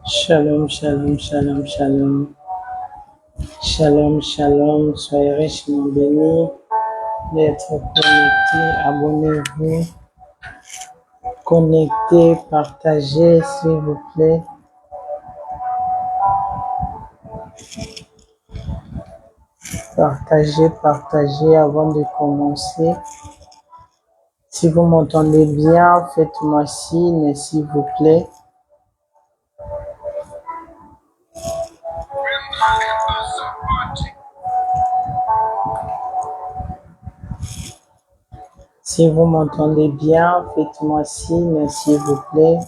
Shalom, shalom, shalom, shalom. Shalom, shalom. Soyez richement bénis d'être connectés. Abonnez-vous. Connectez, partagez, s'il vous plaît. Partagez, partagez avant de commencer. Si vous m'entendez bien, faites-moi signe, s'il vous plaît. Si vous m'entendez bien, faites-moi signe, s'il vous plaît.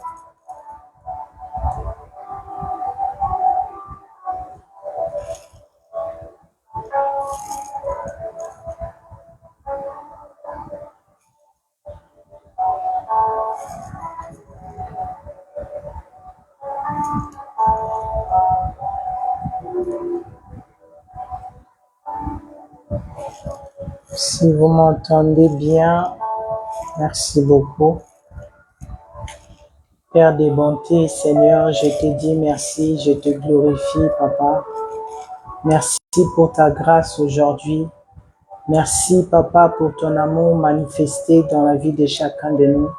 Si vous m'entendez bien, merci beaucoup. Père des bontés, Seigneur, je te dis merci, je te glorifie, Papa. Merci pour ta grâce aujourd'hui. Merci, Papa, pour ton amour manifesté dans la vie de chacun de nous.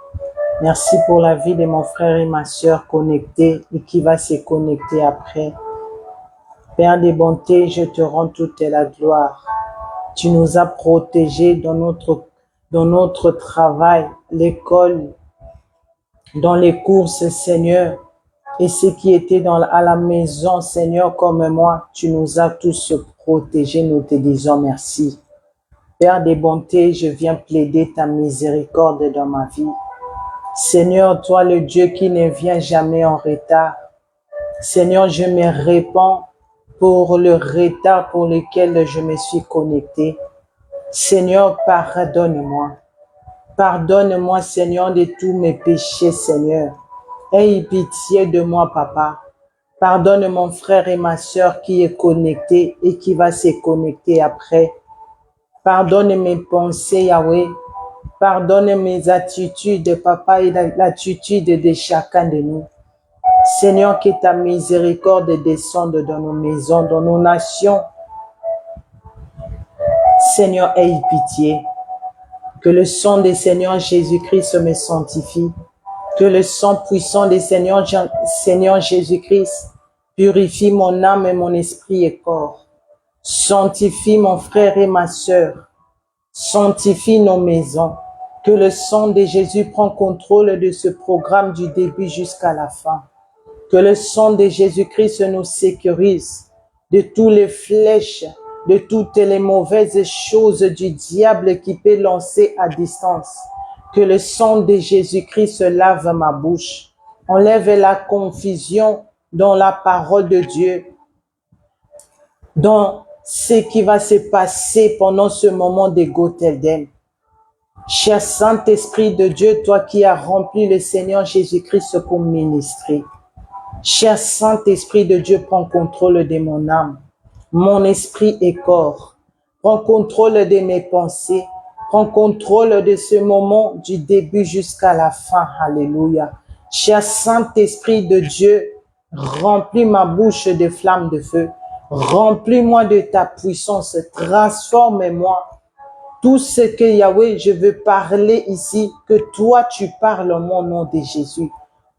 Merci pour la vie de mon frère et ma sœur connectés et qui va se connecter après. Père des bontés, je te rends toute la gloire. Tu nous as protégés dans notre travail, l'école, dans les courses, Seigneur. Et ceux qui étaient à la maison, Seigneur, comme moi, tu nous as tous protégés, nous te disons merci. Père des bontés, je viens plaider ta miséricorde dans ma vie. Seigneur, toi le Dieu qui ne vient jamais en retard. Seigneur, je me répands pour le retard pour lequel je me suis connecté. Seigneur, pardonne-moi. Pardonne-moi, Seigneur, de tous mes péchés, Seigneur. Aie pitié de moi, Papa. Pardonne mon frère et ma sœur qui est connecté et qui va se connecter après. Pardonne mes pensées, Yahweh. Pardonne mes attitudes, Papa, et l'attitude de chacun de nous. Seigneur, que ta miséricorde descende dans nos maisons, dans nos nations. Seigneur, aie pitié. Que le sang du Seigneur Jésus-Christ me sanctifie. Que le sang puissant du Seigneur Jésus-Christ purifie mon âme et mon esprit et corps. Sanctifie mon frère et ma sœur. Sanctifie nos maisons. Que le sang de Jésus prenne contrôle de ce programme du début jusqu'à la fin. Que le sang de Jésus-Christ nous sécurise de toutes les flèches, de toutes les mauvaises choses du diable qui peut lancer à distance. Que le sang de Jésus-Christ lave ma bouche. Enlève la confusion dans la parole de Dieu, dans ce qui va se passer pendant ce moment de Gotelden. Cher Saint-Esprit de Dieu, toi qui as rempli le Seigneur Jésus-Christ pour ministrer. Cher Saint-Esprit de Dieu, prends contrôle de mon âme, mon esprit et corps. Prends contrôle de mes pensées. Prends contrôle de ce moment du début jusqu'à la fin. Alléluia. Cher Saint-Esprit de Dieu, remplis ma bouche de flammes de feu. Remplis-moi de ta puissance. Transforme-moi. Tout ce que Yahweh, je veux parler ici, que toi tu parles au nom de Jésus.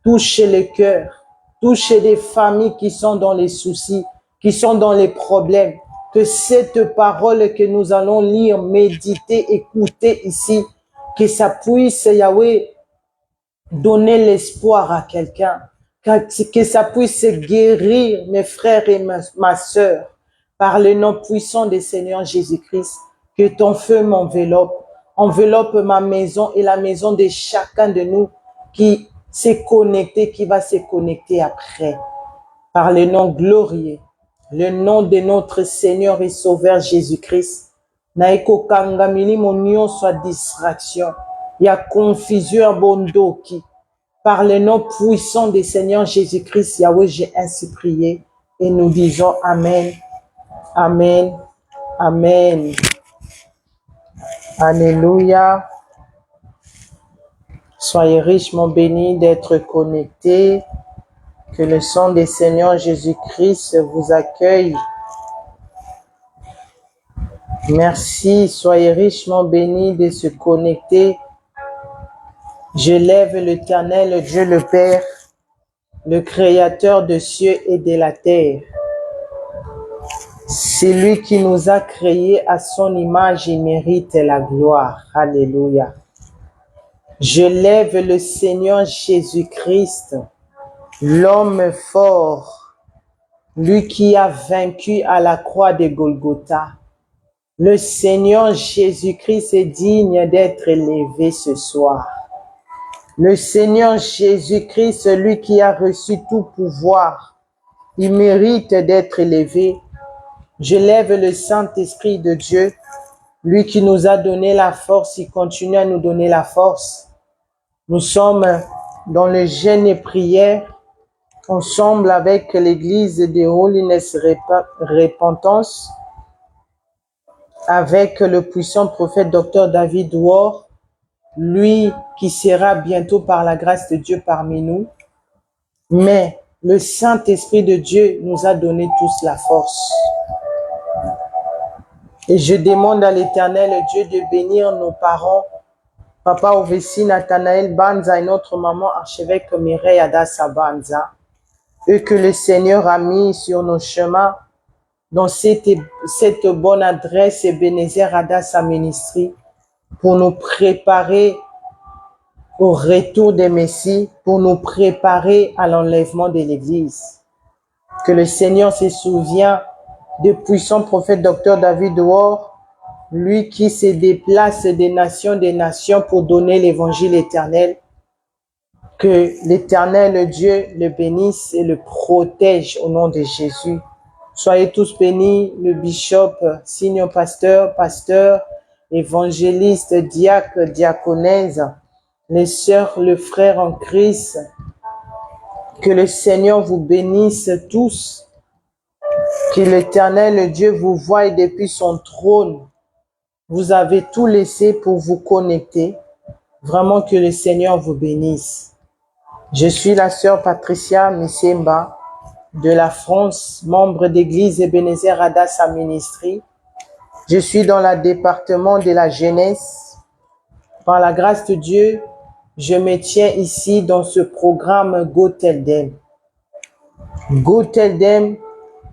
Touche le cœur. Touche des familles qui sont dans les soucis, qui sont dans les problèmes. Que cette parole que nous allons lire, méditer, écouter ici, que ça puisse, Yahweh, donner l'espoir à quelqu'un. Que ça puisse guérir mes frères et ma sœur par le nom puissant du Seigneur Jésus-Christ. Que ton feu enveloppe ma maison et la maison de chacun de nous qui s'est connecté, qui va se connecter après. Par le nom glorieux, le nom de notre Seigneur et Sauveur Jésus-Christ. Naeko kangamini mon soit distraction. Il y a confusion bondoki. Par le nom puissant du Seigneur Jésus-Christ, Yahweh, j'ai ainsi prié. Et nous disons Amen, Amen, Amen. Alléluia. Soyez richement bénis d'être connectés. Que le sang des Seigneurs Jésus-Christ vous accueille. Merci, soyez richement bénis de se connecter. Je lève l'Éternel, Dieu le Père, le Créateur des cieux et de la terre. C'est lui qui nous a créés à son image et mérite la gloire. Alléluia. Je lève le Seigneur Jésus-Christ, l'homme fort, lui qui a vaincu à la croix de Golgotha. Le Seigneur Jésus-Christ est digne d'être élevé ce soir. Le Seigneur Jésus-Christ, lui qui a reçu tout pouvoir, il mérite d'être élevé. Je lève le Saint-Esprit de Dieu, lui qui nous a donné la force, il continue à nous donner la force. Nous sommes dans le jeûne et prière, ensemble avec l'église de Holiness Repentance, avec le puissant prophète Dr David Ward, lui qui sera bientôt par la grâce de Dieu parmi nous. Mais le Saint-Esprit de Dieu nous a donné tous la force. Et je demande à l'Éternel Dieu de bénir nos parents, Papa Ovessi Nathanaël Banza et notre maman archevêque Mireille Adassa Banza, eux que le Seigneur a mis sur nos chemins dans cette bonne adresse Ebenezer Adassa Ministry pour nous préparer au retour des Messies, pour nous préparer à l'enlèvement de l'Église. Que le Seigneur se souvient du puissant prophète Dr David Ward, lui qui se déplace des nations pour donner l'évangile éternel. Que l'Éternel Dieu le bénisse et le protège au nom de Jésus. Soyez tous bénis, le bishop, senior pasteur, évangéliste, diacre, diaconesse, les sœurs, le frère en Christ. Que le Seigneur vous bénisse tous. Que l'Éternel Dieu vous voie depuis son trône. Vous avez tout laissé pour vous connecter. Vraiment que le Seigneur vous bénisse. Je suis la sœur Patricia Missemba de la France, membre d'église Ebenezer Adassa Ministry. Je suis dans le département de la jeunesse. Par la grâce de Dieu, je me tiens ici dans ce programme Go Tell Them. Go Tell Them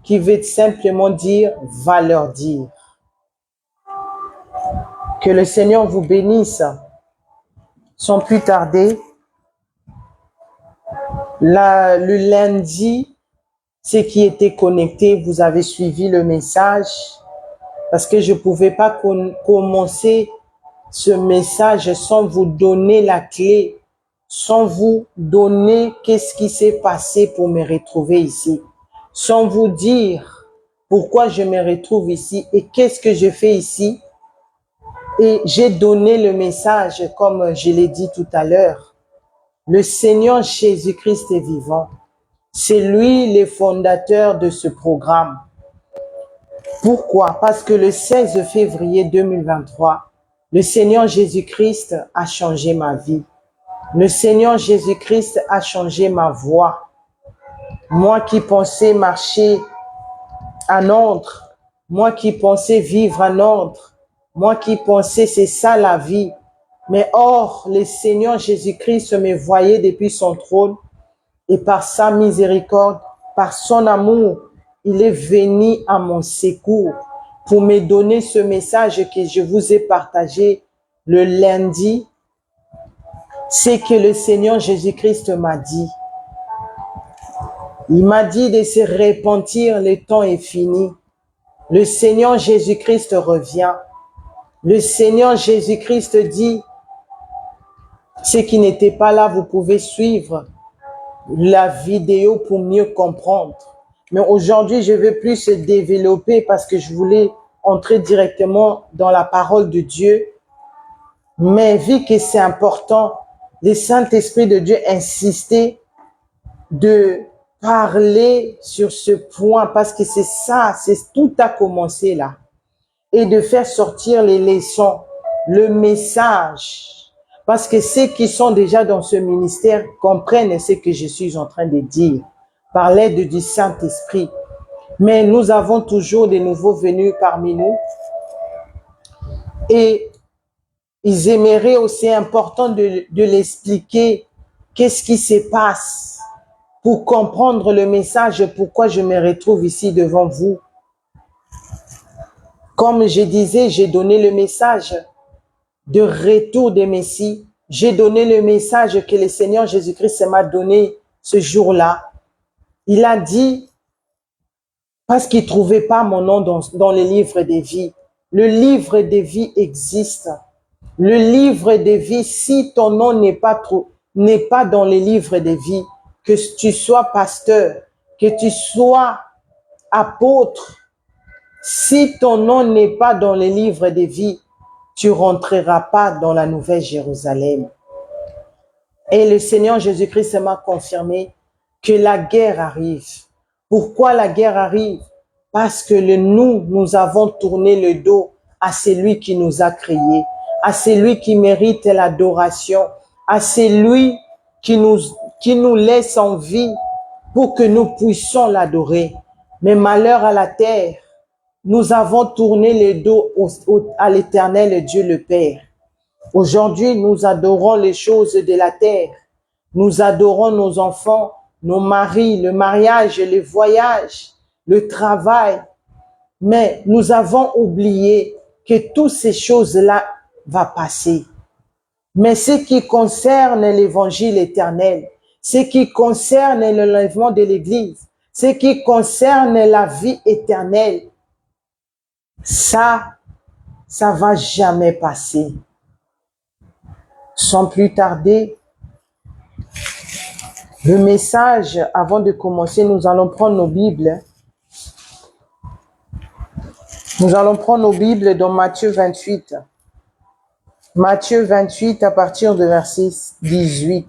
qui veut simplement dire « va leur dire ». Que le Seigneur vous bénisse. Sans plus tarder, le lundi, ceux qui étaient connectés, vous avez suivi le message parce que je ne pouvais pas commencer ce message sans vous donner la clé, sans vous donner qu'est-ce qui s'est passé pour me retrouver ici, sans vous dire pourquoi je me retrouve ici et qu'est-ce que je fais ici. Et j'ai donné le message comme je l'ai dit tout à l'heure. Le Seigneur Jésus-Christ est vivant. C'est lui le fondateur de ce programme. Pourquoi? Parce que le 16 février 2023, le Seigneur Jésus-Christ a changé ma vie. Le Seigneur Jésus-Christ a changé ma voie. Moi qui pensais marcher à Nantes, moi qui pensais vivre à Nantes, moi qui pensais c'est ça la vie. Mais or, le Seigneur Jésus-Christ me voyait depuis son trône et par sa miséricorde, par son amour, il est venu à mon secours pour me donner ce message que je vous ai partagé le lundi. C'est que le Seigneur Jésus-Christ m'a dit. Il m'a dit de se repentir, le temps est fini. Le Seigneur Jésus-Christ revient. Le Seigneur Jésus-Christ dit, ceux qui n'étaient pas là, vous pouvez suivre la vidéo pour mieux comprendre. Mais aujourd'hui, je veux plus se développer parce que je voulais entrer directement dans la parole de Dieu. Mais vu que c'est important, le Saint-Esprit de Dieu insistait de parler sur ce point parce que c'est ça, c'est tout a commencé là. Et de faire sortir les leçons, le message. Parce que ceux qui sont déjà dans ce ministère comprennent ce que je suis en train de dire. par l'aide du Saint-Esprit. Mais nous avons toujours des nouveaux venus parmi nous. Et ils aimeraient aussi important de l'expliquer qu'est-ce qui se passe pour comprendre le message, pourquoi je me retrouve ici devant vous. Comme je disais, j'ai donné le message de retour des Messies. J'ai donné le message que le Seigneur Jésus-Christ m'a donné ce jour-là. Il a dit, parce qu'il ne trouvait pas mon nom dans le livre des vies. Le livre des vies existe. Le livre des vies, si ton nom n'est pas dans le livre des vies, que tu sois pasteur, que tu sois apôtre, si ton nom n'est pas dans le livre des vies, tu rentreras pas dans la nouvelle Jérusalem. Et le Seigneur Jésus-Christ m'a confirmé que la guerre arrive. Pourquoi la guerre arrive? Parce que nous avons tourné le dos à celui qui nous a créés, à celui qui mérite l'adoration, à celui qui nous laisse en vie pour que nous puissions l'adorer. Mais malheur à la terre, nous avons tourné le dos à l'Éternel Dieu le Père. Aujourd'hui, nous adorons les choses de la terre. Nous adorons nos enfants, nos maris, le mariage, les voyages, le travail. Mais nous avons oublié que toutes ces choses-là vont passer. Mais ce qui concerne l'évangile éternel, ce qui concerne l'enlèvement de l'Église, ce qui concerne la vie éternelle, ça va jamais passer. Sans plus tarder, le message, avant de commencer, nous allons prendre nos Bibles. Nous allons prendre nos Bibles dans Matthieu 28. Matthieu 28 à partir de verset 18.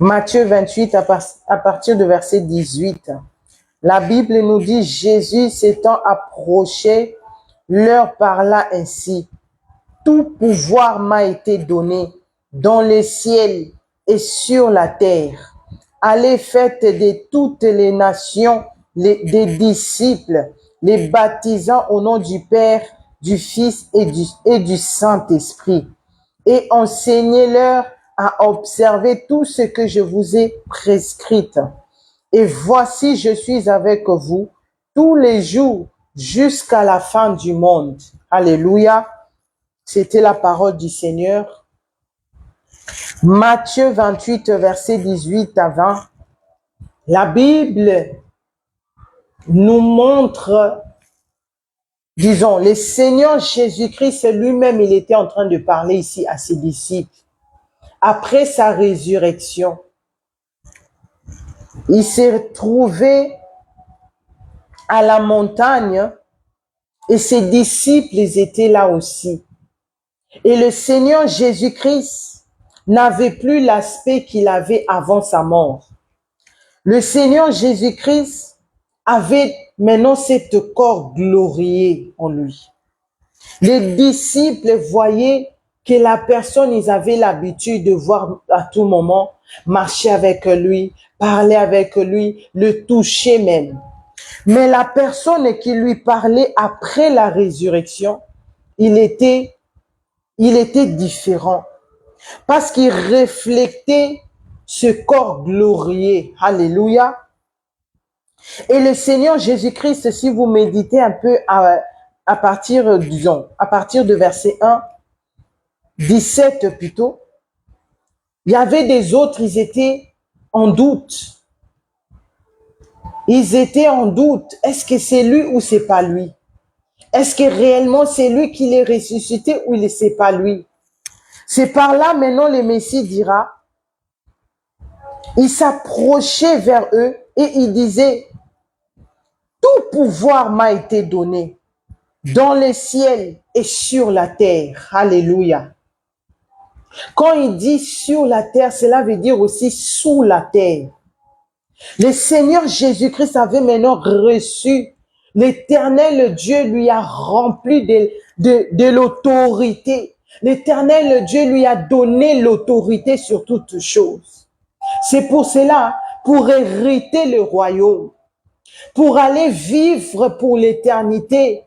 Matthieu 28 à partir de verset 18. La Bible nous dit, Jésus s'étant approché, leur parla ainsi. Tout pouvoir m'a été donné dans le ciel et sur la terre. Allez, faites de toutes les nations des disciples, les baptisant au nom du Père, du Fils et du Saint-Esprit, et enseignez-leur à observer tout ce que je vous ai prescrit. Et voici, je suis avec vous tous les jours jusqu'à la fin du monde. Alléluia. C'était la parole du Seigneur. Matthieu 28, verset 18 à 20. La Bible nous montre, disons, le Seigneur Jésus-Christ lui-même, il était en train de parler ici à ses disciples. Après sa résurrection, il s'est trouvé à la montagne et ses disciples étaient là aussi. Et le Seigneur Jésus-Christ n'avait plus l'aspect qu'il avait avant sa mort. Le Seigneur Jésus-Christ avait maintenant cet corps glorieux en lui. Les disciples voyaient que la personne, ils avaient l'habitude de voir à tout moment, marcher avec lui, parler avec lui, le toucher même. Mais la personne qui lui parlait après la résurrection, il était différent parce qu'il reflétait ce corps glorieux. Alléluia. Et le Seigneur Jésus-Christ, si vous méditez un peu à partir de verset 1, 17 plutôt, il y avait des autres, ils étaient en doute. Ils étaient en doute. Est-ce que c'est lui ou c'est pas lui? Est-ce que réellement c'est lui qui l'est ressuscité ou c'est pas lui? C'est par là maintenant le Messie dira, il s'approchait vers eux et il disait, tout pouvoir m'a été donné dans le ciel et sur la terre. Alléluia. Quand il dit sur la terre, cela veut dire aussi sous la terre. Le Seigneur Jésus-Christ avait maintenant reçu, l'Éternel Dieu lui a rempli de l'autorité. L'Éternel Dieu lui a donné l'autorité sur toutes choses. C'est pour cela pour hériter le royaume, pour aller vivre pour l'éternité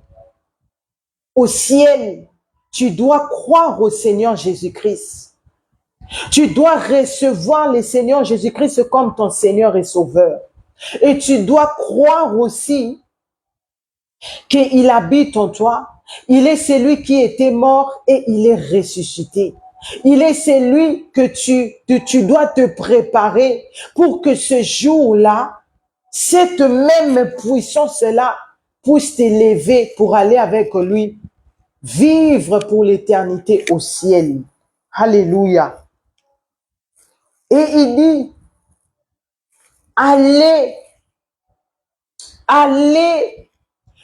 au ciel, tu dois croire au Seigneur Jésus-Christ. Tu dois recevoir le Seigneur Jésus-Christ comme ton Seigneur et Sauveur. Et tu dois croire aussi qu'il habite en toi. Il est celui qui était mort et il est ressuscité. Il est celui que tu dois te préparer pour que ce jour-là, cette même puissance-là puisse t'élever pour aller avec lui, vivre pour l'éternité au ciel. Alléluia. Et il dit, allez, allez,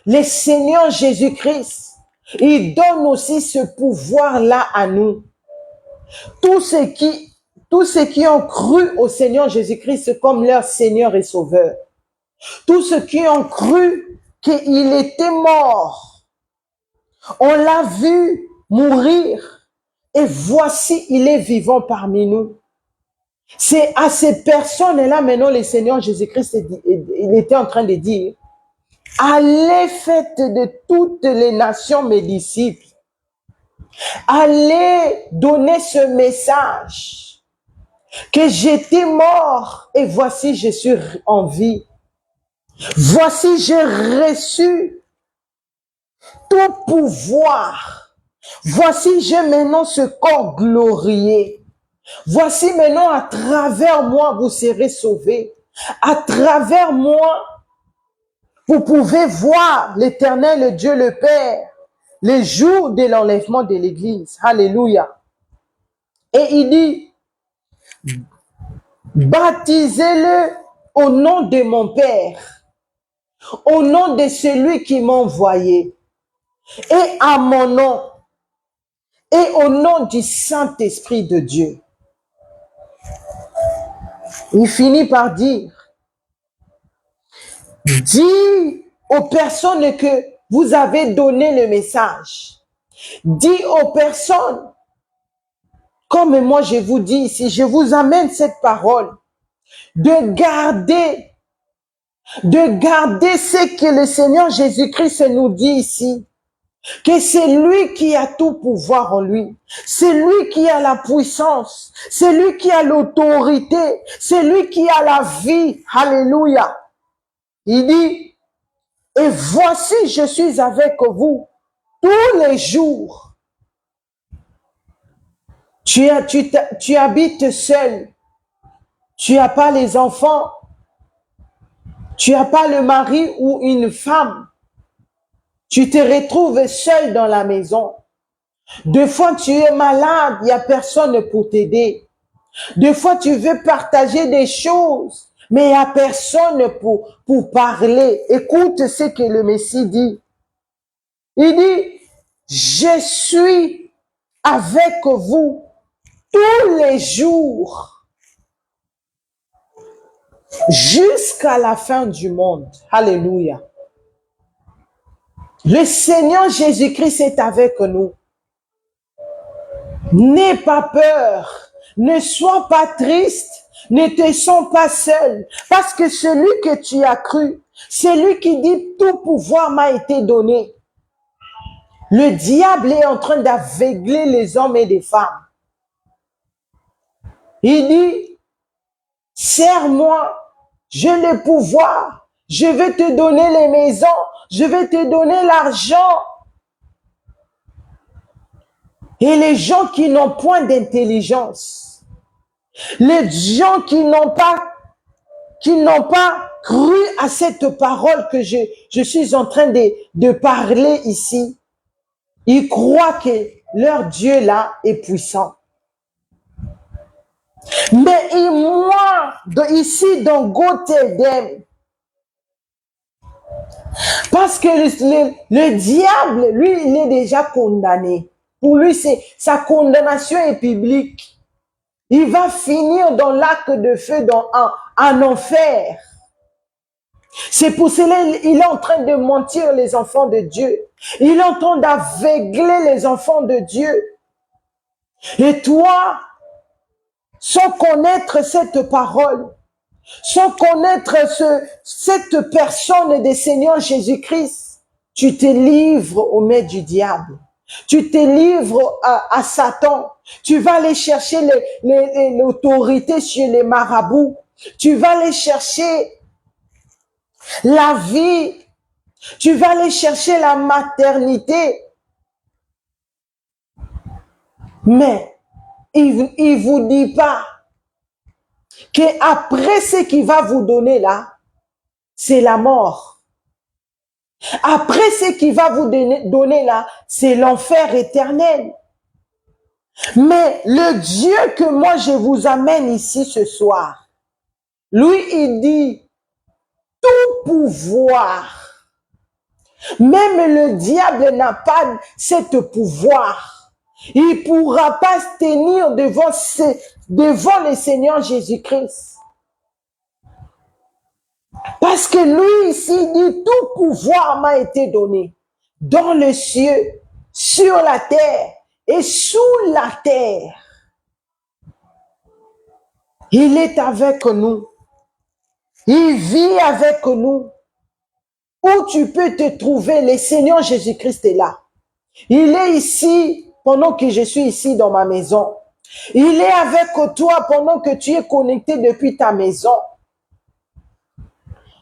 le Seigneur Jésus-Christ, il donne aussi ce pouvoir-là à nous. Tous ceux qui ont cru au Seigneur Jésus-Christ comme leur Seigneur et Sauveur, tous ceux qui ont cru qu'il était mort, on l'a vu mourir et voici, il est vivant parmi nous. C'est à ces personnes-là maintenant le Seigneur Jésus-Christ, il était en train de dire, allez faites de toutes les nations mes disciples. Allez donner ce message que j'étais mort et voici je suis en vie. Voici j'ai reçu tout pouvoir. Voici j'ai maintenant ce corps glorieux. Voici maintenant à travers moi vous serez sauvés. À travers moi vous pouvez voir l'Éternel Dieu le Père les jours de l'enlèvement de l'Église. Alléluia. Et il dit, baptisez-le au nom de mon Père, au nom de celui qui m'a envoyé, et à mon nom, et au nom du Saint-Esprit de Dieu. Il finit par dire, dis aux personnes que vous avez donné le message. Dis aux personnes, comme moi je vous dis ici, je vous amène cette parole, de garder ce que le Seigneur Jésus-Christ nous dit ici, que c'est lui qui a tout pouvoir en lui, c'est lui qui a la puissance, c'est lui qui a l'autorité, c'est lui qui a la vie. Alléluia. Il dit, et voici je suis avec vous tous les jours. Tu habites seul, tu n'as pas les enfants, tu n'as pas le mari ou une femme. Tu te retrouves seul dans la maison. Des fois, tu es malade, il n'y a personne pour t'aider. Des fois, tu veux partager des choses, mais il n'y a personne pour parler. Écoute ce que le Messie dit. Il dit, je suis avec vous tous les jours jusqu'à la fin du monde. Alléluia. Le Seigneur Jésus-Christ est avec nous. N'aie pas peur, ne sois pas triste, ne te sens pas seul, parce que celui que tu as cru, celui qui dit tout pouvoir m'a été donné. Le diable est en train d'aveugler les hommes et les femmes. Il dit, serre-moi, j'ai le pouvoir, je vais te donner les maisons, je vais te donner l'argent. Et les gens qui n'ont point d'intelligence, les gens qui n'ont pas cru à cette parole que je suis en train de parler ici, ils croient que leur Dieu là est puissant. Mais moi, ici dans Gothel, parce que le diable, lui, il est déjà condamné. Pour lui, sa condamnation est publique. Il va finir dans lac de feu, en enfer. C'est pour cela qu'il est en train de mentir les enfants de Dieu. Il est en train d'aveugler les enfants de Dieu. Et toi, sans connaître cette parole, sans connaître cette personne du Seigneur Jésus-Christ, tu te livres aux mains du diable. Tu te livres à Satan. Tu vas aller chercher l'autorité sur les marabouts. Tu vas aller chercher la vie. Tu vas aller chercher la maternité. Mais il vous dit pas qu'après ce qu'il va vous donner là, c'est la mort. Après ce qu'il va vous donner là, c'est l'enfer éternel. Mais le Dieu que moi je vous amène ici ce soir, lui il dit, tout pouvoir, même le diable n'a pas ce pouvoir. Il ne pourra pas se tenir devant le Seigneur Jésus-Christ. Parce que lui ici dit, tout pouvoir m'a été donné dans le ciel, sur la terre et sous la terre. Il est avec nous. Il vit avec nous. Où tu peux te trouver, le Seigneur Jésus-Christ est là. Il est ici pendant que je suis ici dans ma maison. Il est avec toi pendant que tu es connecté depuis ta maison.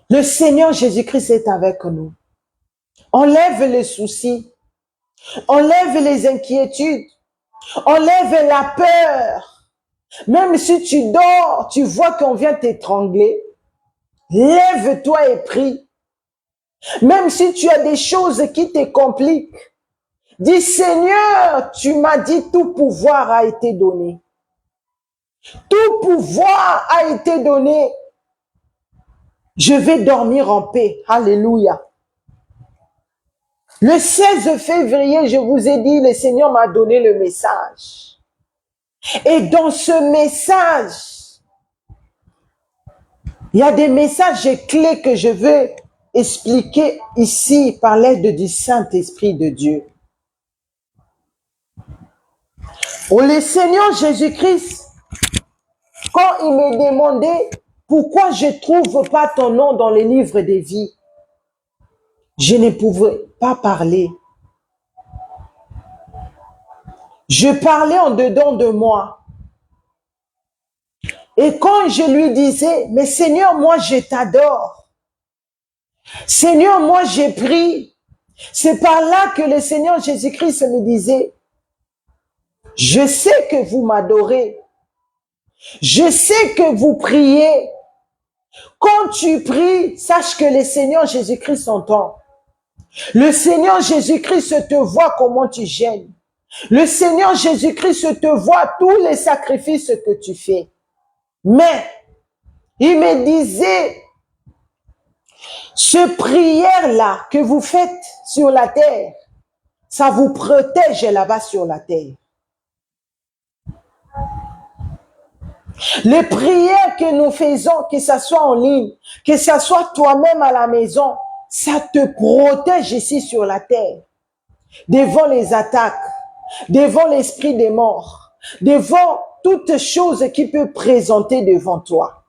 Le Seigneur Jésus-Christ est avec nous. Enlève les soucis. Enlève les inquiétudes. Enlève la peur. Même si tu dors, tu vois qu'on vient t'étrangler. Lève-toi et prie. Même si tu as des choses qui te compliquent, dis Seigneur, tu m'as dit tout pouvoir a été donné. Tout pouvoir a été donné. Je vais dormir en paix. Alléluia. Le 16 février, je vous ai dit, le Seigneur m'a donné le message. Et dans ce message, il y a des messages clés que je veux expliquer ici par l'aide du Saint-Esprit de Dieu. Oh, le Seigneur Jésus-Christ, quand il me demandait pourquoi je ne trouve pas ton nom dans les livres des vies, je ne pouvais pas parler. Je parlais en dedans de moi. Et quand je lui disais, mais Seigneur, moi je t'adore. Seigneur, moi j'ai pris. C'est par là que le Seigneur Jésus-Christ me disait, je sais que vous m'adorez. Je sais que vous priez. Quand tu pries, sache que le Seigneur Jésus-Christ entend. Le Seigneur Jésus-Christ te voit comment tu gênes. Le Seigneur Jésus-Christ te voit tous les sacrifices que tu fais. Mais, il me disait, ce prière-là que vous faites sur la terre, ça vous protège là-bas sur la terre. Les prières que nous faisons, que ça soit en ligne, que ça soit toi-même à la maison, ça te protège ici sur la terre. Devant les attaques, devant l'esprit des morts, devant toute chose qui peut présenter devant toi.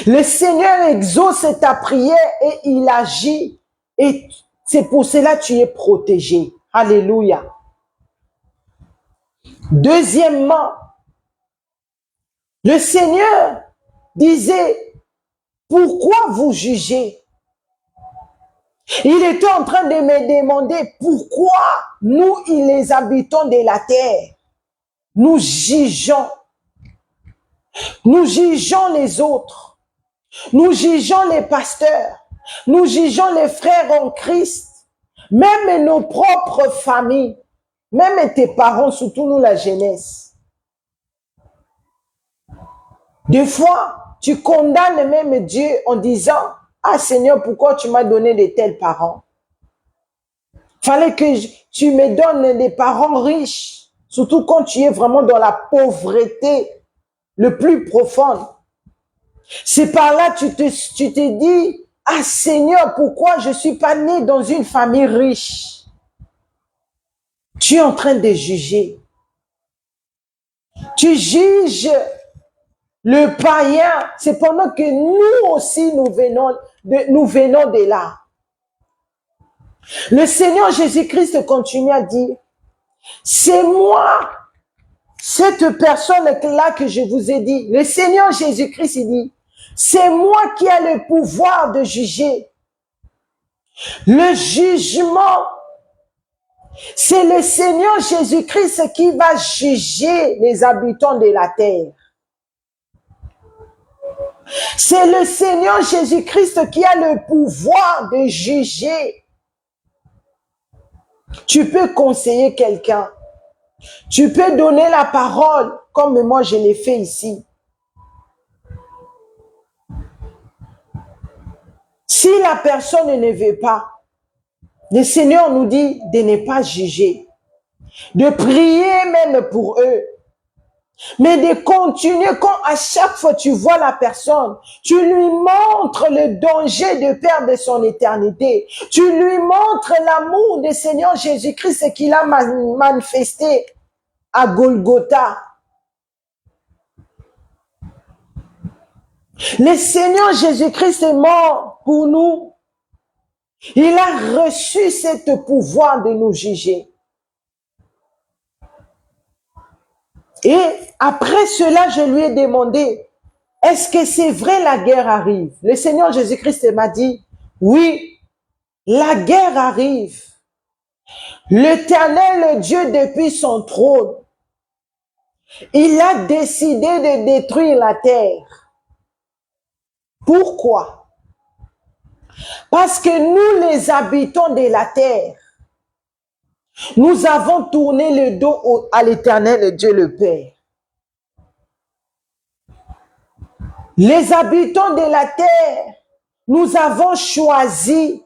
Le Seigneur exauce ta prière et il agit. Et c'est pour cela que tu es protégé. Alléluia. Deuxièmement, le Seigneur disait, pourquoi vous jugez? Il était en train de me demander pourquoi nous, les habitants de la terre, nous jugeons. Nous jugeons les autres. Nous jugeons les pasteurs. Nous jugeons les frères en Christ. Même nos propres familles. Même tes parents, surtout nous, la jeunesse. Des fois, tu condamnes même Dieu en disant, ah Seigneur, pourquoi tu m'as donné de tels parents? Fallait que tu me donnes des parents riches, surtout quand tu es vraiment dans la pauvreté le plus profonde. C'est par là que tu te dis, ah Seigneur, pourquoi je ne suis pas né dans une famille riche? Tu es en train de juger. Tu juges le païen, c'est pendant que nous aussi nous venons de là. Le Seigneur Jésus-Christ continue à dire, c'est moi, cette personne-là que je vous ai dit, le Seigneur Jésus-Christ, il dit, c'est moi qui ai le pouvoir de juger. Le jugement, c'est le Seigneur Jésus-Christ qui va juger les habitants de la terre. C'est le Seigneur Jésus-Christ qui a le pouvoir de juger. Tu peux conseiller quelqu'un. Tu peux donner la parole comme moi je l'ai fait ici. Si la personne ne veut pas, le Seigneur nous dit de ne pas juger, de prier même pour eux, mais de continuer quand à chaque fois tu vois la personne, tu lui montres le danger de perdre son éternité. Tu lui montres l'amour du Seigneur Jésus-Christ qu'il a manifesté à Golgotha. Le Seigneur Jésus-Christ est mort pour nous. Il a reçu ce pouvoir de nous juger. Et après cela, je lui ai demandé, est-ce que c'est vrai la guerre arrive? Le Seigneur Jésus-Christ m'a dit, oui, la guerre arrive. L'Éternel Dieu, depuis son trône, il a décidé de détruire la terre. Pourquoi? Parce que nous, les habitants de la terre, nous avons tourné le dos à l'Éternel Dieu le Père. Les habitants de la terre, nous avons choisi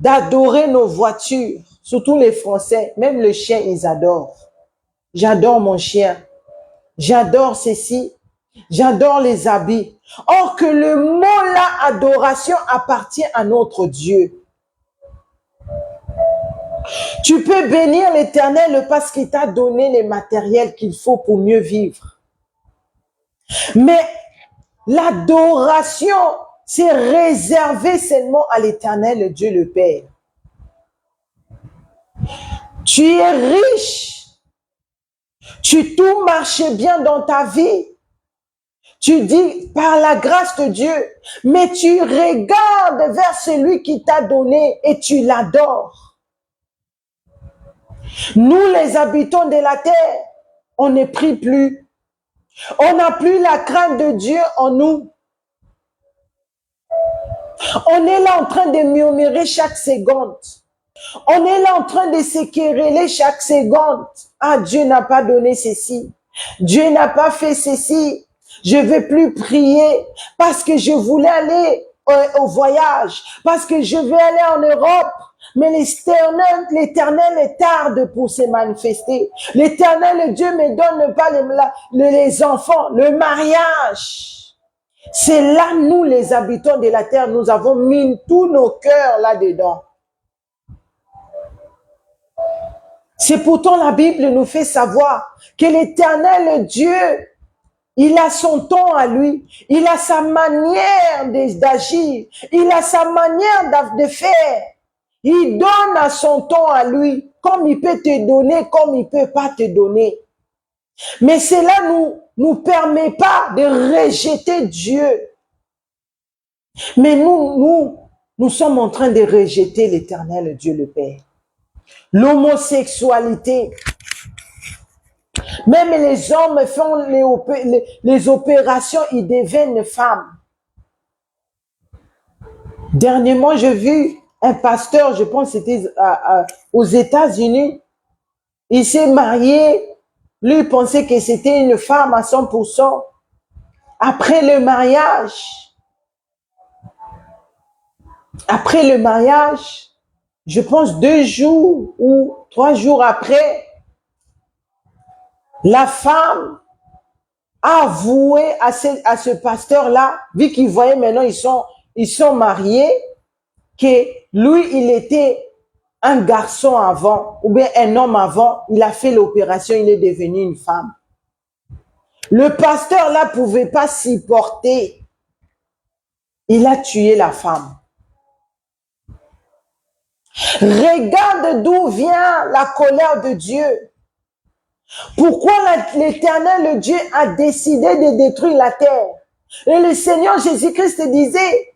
d'adorer nos voitures, surtout les Français, même le chien, ils adorent. J'adore mon chien, j'adore ceci, j'adore les habits. Or que le mot là, adoration, appartient à notre Dieu. Tu peux bénir l'Éternel parce qu'il t'a donné les matériels qu'il faut pour mieux vivre. Mais l'adoration, c'est réservé seulement à l'Éternel Dieu le Père. Tu es riche, tout marche bien dans ta vie. Tu dis par la grâce de Dieu, mais tu regardes vers celui qui t'a donné et tu l'adores. Nous, les habitants de la terre, on ne prie plus. On n'a plus la crainte de Dieu en nous. On est là en train de murmurer chaque seconde. On est là en train de se quereller chaque seconde. Ah, Dieu n'a pas donné ceci. Dieu n'a pas fait ceci. Je ne vais plus prier parce que je voulais aller au voyage, parce que je vais aller en Europe. Mais l'Éternel tarde pour se manifester. L'Éternel Dieu me donne pas les enfants, le mariage. C'est là, nous, les habitants de la terre, nous avons mis tous nos cœurs là-dedans. C'est pourtant la Bible nous fait savoir que l'Éternel Dieu, il a son temps à lui, il a sa manière d'agir, il a sa manière de faire. Il donne à son temps à lui, comme il peut te donner, comme il peut pas te donner. Mais cela nous permet pas de rejeter Dieu. Mais nous sommes en train de rejeter l'Éternel Dieu le Père. L'homosexualité. Même les hommes font les opérations, ils deviennent femmes. Dernièrement, j'ai vu un pasteur, je pense que c'était aux États-Unis. Il s'est marié. Lui, il pensait que c'était une femme à 100%. Après le mariage, je pense 2 jours ou 3 jours après, la femme a avoué à ce pasteur-là, vu qu'il voyait maintenant ils sont mariés, que lui, il était un garçon avant, ou bien un homme avant, il a fait l'opération, il est devenu une femme. Le pasteur là pouvait pas s'y porter. Il a tué la femme. Regarde d'où vient la colère de Dieu. Pourquoi l'Éternel, le Dieu, a décidé de détruire la terre? Et le Seigneur Jésus-Christ disait,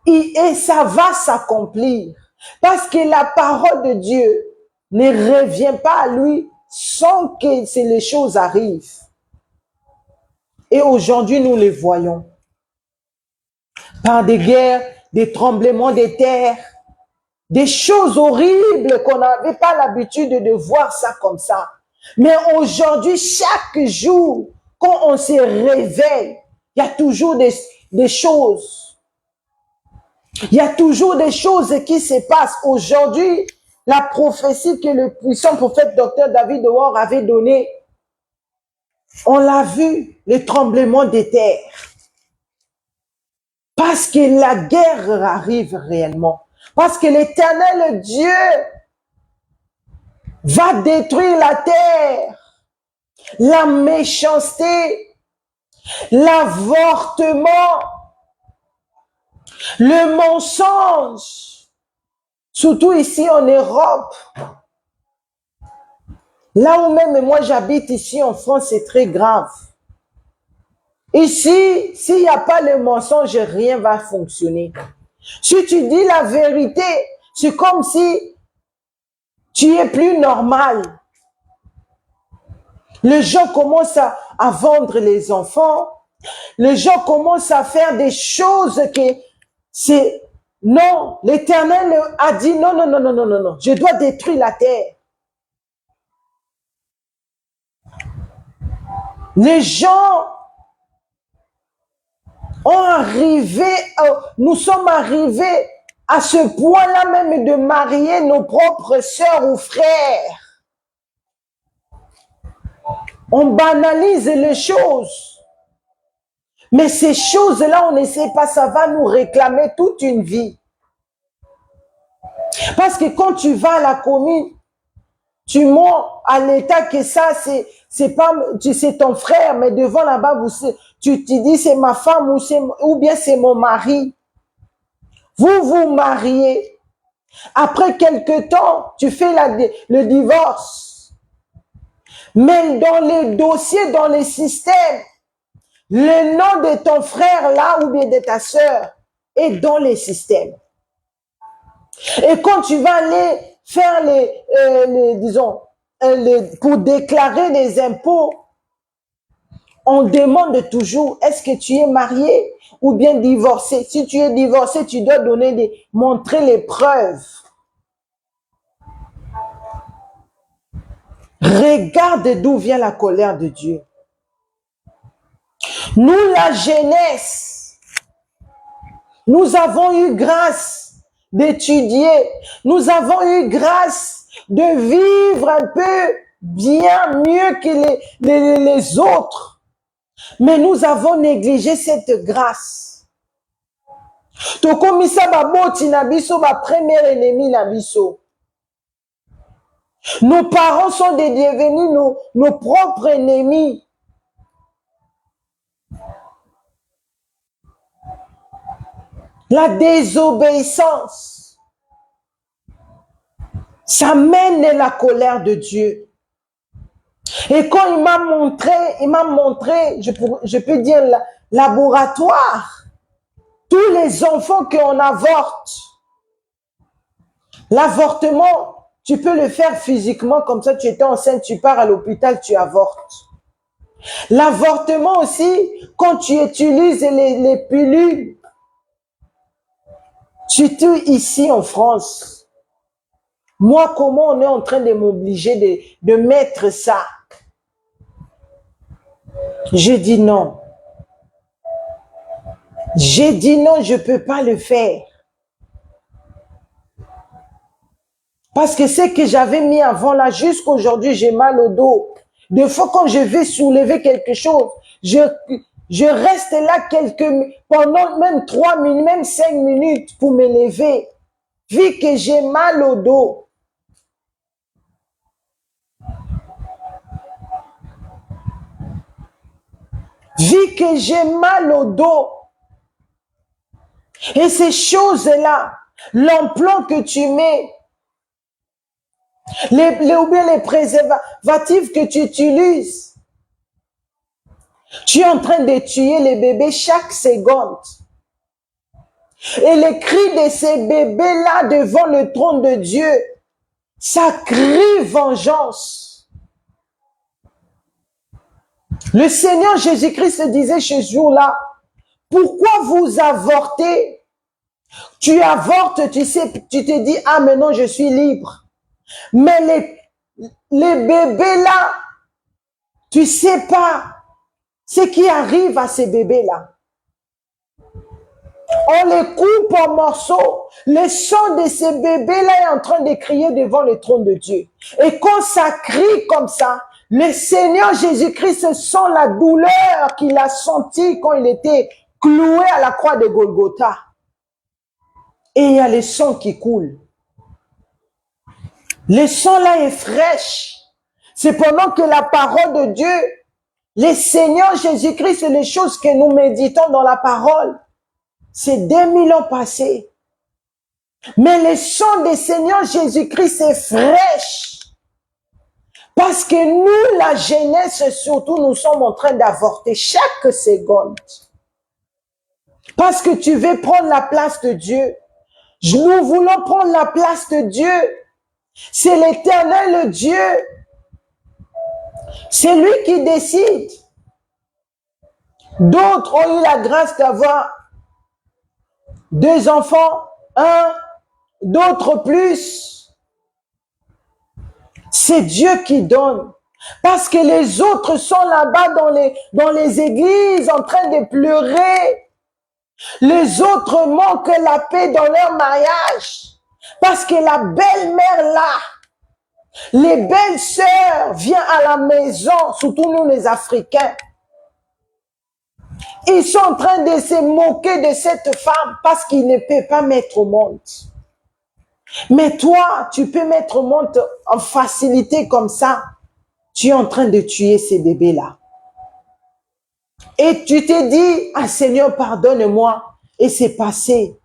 et ça va s'accomplir. Parce que la parole de Dieu ne revient pas à lui sans que les choses arrivent. Et aujourd'hui, nous les voyons. Par des guerres, des tremblements de terre, des choses horribles qu'on n'avait pas l'habitude de voir ça comme ça. Mais aujourd'hui, chaque jour, quand on se réveille, il y a toujours des choses. Il y a toujours des choses qui se passent. Aujourd'hui, la prophétie que le puissant prophète Dr. David Howard avait donnée, on l'a vu, les tremblements des terres. Parce que la guerre arrive réellement. Parce que l'Éternel Dieu va détruire la terre, la méchanceté, l'avortement, le mensonge, surtout ici en Europe. Là où même moi j'habite ici en France, c'est très grave. Ici, s'il n'y a pas le mensonge, rien va fonctionner. Si tu dis la vérité, c'est comme si tu es plus normal. Les gens commencent à vendre les enfants. Les gens commencent à faire des choses que c'est... Non, l'Éternel a dit non, non, non, non, non, non, non. Je dois détruire la terre. Les gens ont arrivé, nous sommes arrivés à ce point-là même de marier nos propres sœurs ou frères. On banalise les choses. Mais ces choses-là, on ne sait pas, ça va nous réclamer toute une vie. Parce que quand tu vas à la commune, tu montres à l'État que ça, c'est pas, c'est ton frère, mais devant là-bas, tu te dis c'est ma femme ou bien c'est mon mari. Vous vous mariez. Après quelque temps, tu fais le divorce. Mais dans les dossiers, dans les systèmes, le nom de ton frère là ou bien de ta sœur est dans les systèmes. Et quand tu vas aller faire pour déclarer les impôts, on demande toujours, est-ce que tu es marié ou bien divorcé? Si tu es divorcé, tu dois montrer les preuves. Regarde d'où vient la colère de Dieu. Nous, la jeunesse, nous avons eu grâce d'étudier. Nous avons eu grâce de vivre un peu bien mieux que les autres. Mais nous avons négligé cette grâce. Tokomisa baboti na biso ba premier ennemi na biso. Nos parents sont devenus nos propres ennemis. La désobéissance, ça mène la colère de Dieu. Et quand il m'a montré, je peux dire, laboratoire, tous les enfants qu'on avorte. L'avortement, tu peux le faire physiquement, comme ça tu étais enceinte, tu pars à l'hôpital, tu avortes. L'avortement aussi, quand tu utilises les pilules, surtout ici en France. Moi, comment on est en train de m'obliger de mettre ça? Je dis non. J'ai dit non, je ne peux pas le faire. Parce que ce que j'avais mis avant là, jusqu'aujourd'hui, j'ai mal au dos. Des fois, quand je vais soulever quelque chose, je reste là pendant même 3 minutes, même 5 minutes pour me lever, vu que j'ai mal au dos. Vis que j'ai mal au dos. Et ces choses-là, l'emploi que tu mets, ou bien les préservatifs que tu utilises, tu es en train de tuer les bébés chaque seconde. Et les cris de ces bébés-là devant le trône de Dieu, ça crie vengeance. Le Seigneur Jésus-Christ disait ce jour-là, pourquoi vous avortez? Tu avortes, tu sais, tu te dis, ah maintenant je suis libre. Mais les bébés là, tu sais pas ce qui arrive à ces bébés-là. On les coupe en morceaux. Le sang de ces bébés-là est en train de crier devant le trône de Dieu. Et quand ça crie comme ça, le Seigneur Jésus-Christ sent la douleur qu'il a sentie quand il était cloué à la croix de Golgotha. Et il y a le sang qui coule. Le sang là est fraîche. C'est pendant que la parole de Dieu, le Seigneur Jésus-Christ, les choses que nous méditons dans la parole, c'est 2000 ans passés. Mais le sang du Seigneur Jésus-Christ est fraîche. Parce que nous, la jeunesse surtout, nous sommes en train d'avorter chaque seconde. Parce que tu veux prendre la place de Dieu. Nous voulons prendre la place de Dieu. C'est l'Éternel, le Dieu. C'est lui qui décide. D'autres ont eu la grâce d'avoir 2 enfants, d'autres plus. C'est Dieu qui donne. Parce que les autres sont là-bas dans les églises en train de pleurer. Les autres manquent la paix dans leur mariage. Parce que la belle-mère là, les belles sœurs viennent à la maison, surtout nous les Africains. Ils sont en train de se moquer de cette femme parce qu'ils ne peuvent pas mettre au monde. Mais toi, tu peux mettre au monde en facilité comme ça. Tu es en train de tuer ces bébés-là. Et tu te dis, ah Seigneur, pardonne-moi. Et c'est passé.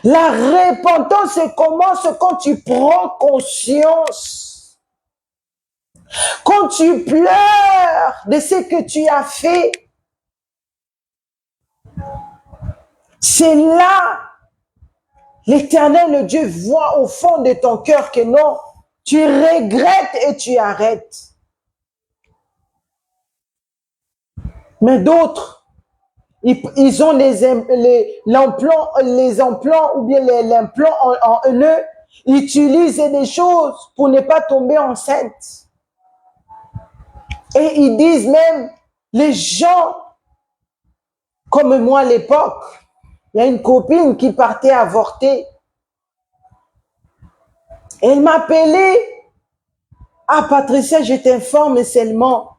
La repentance commence quand tu prends conscience. Quand tu pleures de ce que tu as fait. C'est là, l'Éternel, le Dieu, voit au fond de ton cœur que non, tu regrettes et tu arrêtes. Mais d'autres, ils ont les implants ou bien l'implant en eux, ils utilisent des choses pour ne pas tomber enceinte. Et ils disent même, les gens, comme moi à l'époque, il y a une copine qui partait avorter. Elle m'appelait. Ah, Patricia, je t'informe seulement.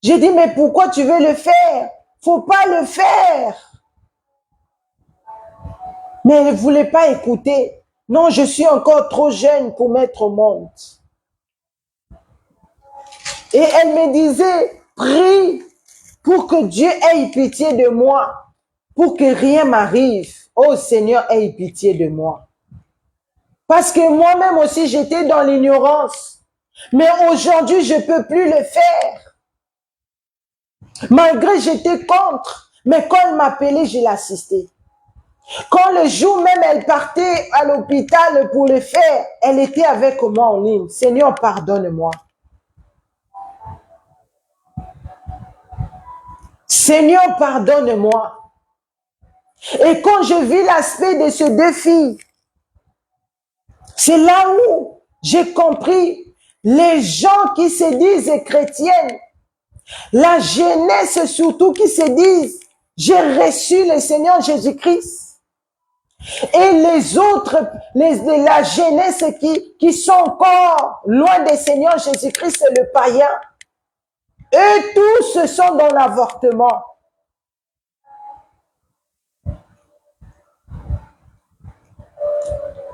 J'ai dit, mais pourquoi tu veux le faire? Faut pas le faire. Mais elle ne voulait pas écouter. Non, je suis encore trop jeune pour mettre au monde. Et elle me disait, prie pour que Dieu ait pitié de moi, pour que rien m'arrive. Oh Seigneur, aie pitié de moi. Parce que moi-même aussi, j'étais dans l'ignorance. Mais aujourd'hui, je ne peux plus le faire. Malgré j'étais contre. Mais quand elle m'appelait, je l'assistais. Quand le jour même, elle partait à l'hôpital pour le faire, elle était avec moi en ligne. Seigneur, pardonne-moi. Seigneur, pardonne-moi. Et quand je vis l'aspect de ces 2 filles, c'est là où j'ai compris les gens qui se disent chrétiennes, la jeunesse surtout qui se disent, j'ai reçu le Seigneur Jésus-Christ. Et les autres, la jeunesse qui sont encore loin du Seigneur Jésus-Christ, c'est le païen. Eux tous sont dans l'avortement.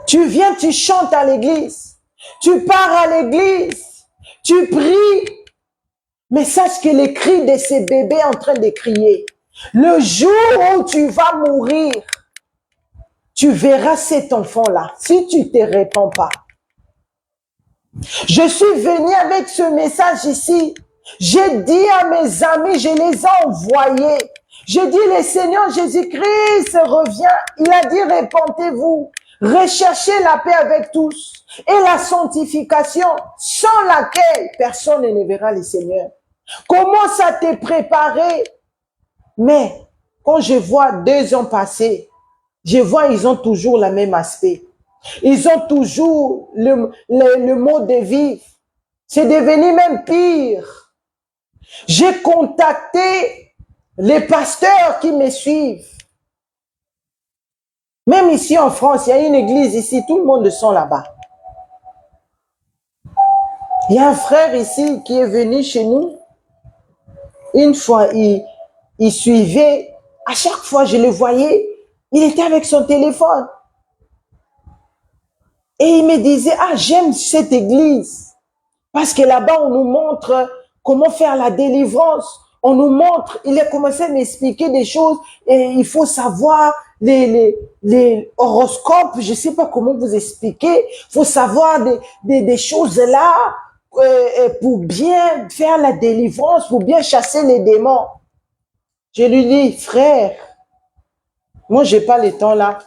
Tu viens, tu chantes à l'église. Tu pars à l'église. Tu pries. Mais sache que les cris de ces bébés en train de crier, le jour où tu vas mourir, tu verras cet enfant-là, si tu ne te répands pas. Je suis venu avec ce message ici. J'ai dit à mes amis, je les ai envoyés. J'ai dit, le Seigneur Jésus-Christ revient. Il a dit, répentez-vous. Recherchez la paix avec tous. Et la sanctification, sans laquelle personne ne verra le Seigneur. Commence à te préparer. Mais, quand je vois 2 ans passer, je vois, ils ont toujours le même aspect. Ils ont toujours le mode de vivre. C'est devenu même pire. J'ai contacté les pasteurs qui me suivent. Même ici en France, il y a une église ici, tout le monde sont là-bas. Il y a un frère ici qui est venu chez nous. Une fois, il suivait. À chaque fois, je le voyais. Il était avec son téléphone. Et il me disait, ah, j'aime cette église. Parce que là-bas, on nous montre comment faire la délivrance. On nous montre, il a commencé à m'expliquer des choses. Et il faut savoir les horoscopes. Je ne sais pas comment vous expliquer. Il faut savoir des choses là pour bien faire la délivrance, pour bien chasser les démons. Je lui dis, frère, moi, je n'ai pas le temps là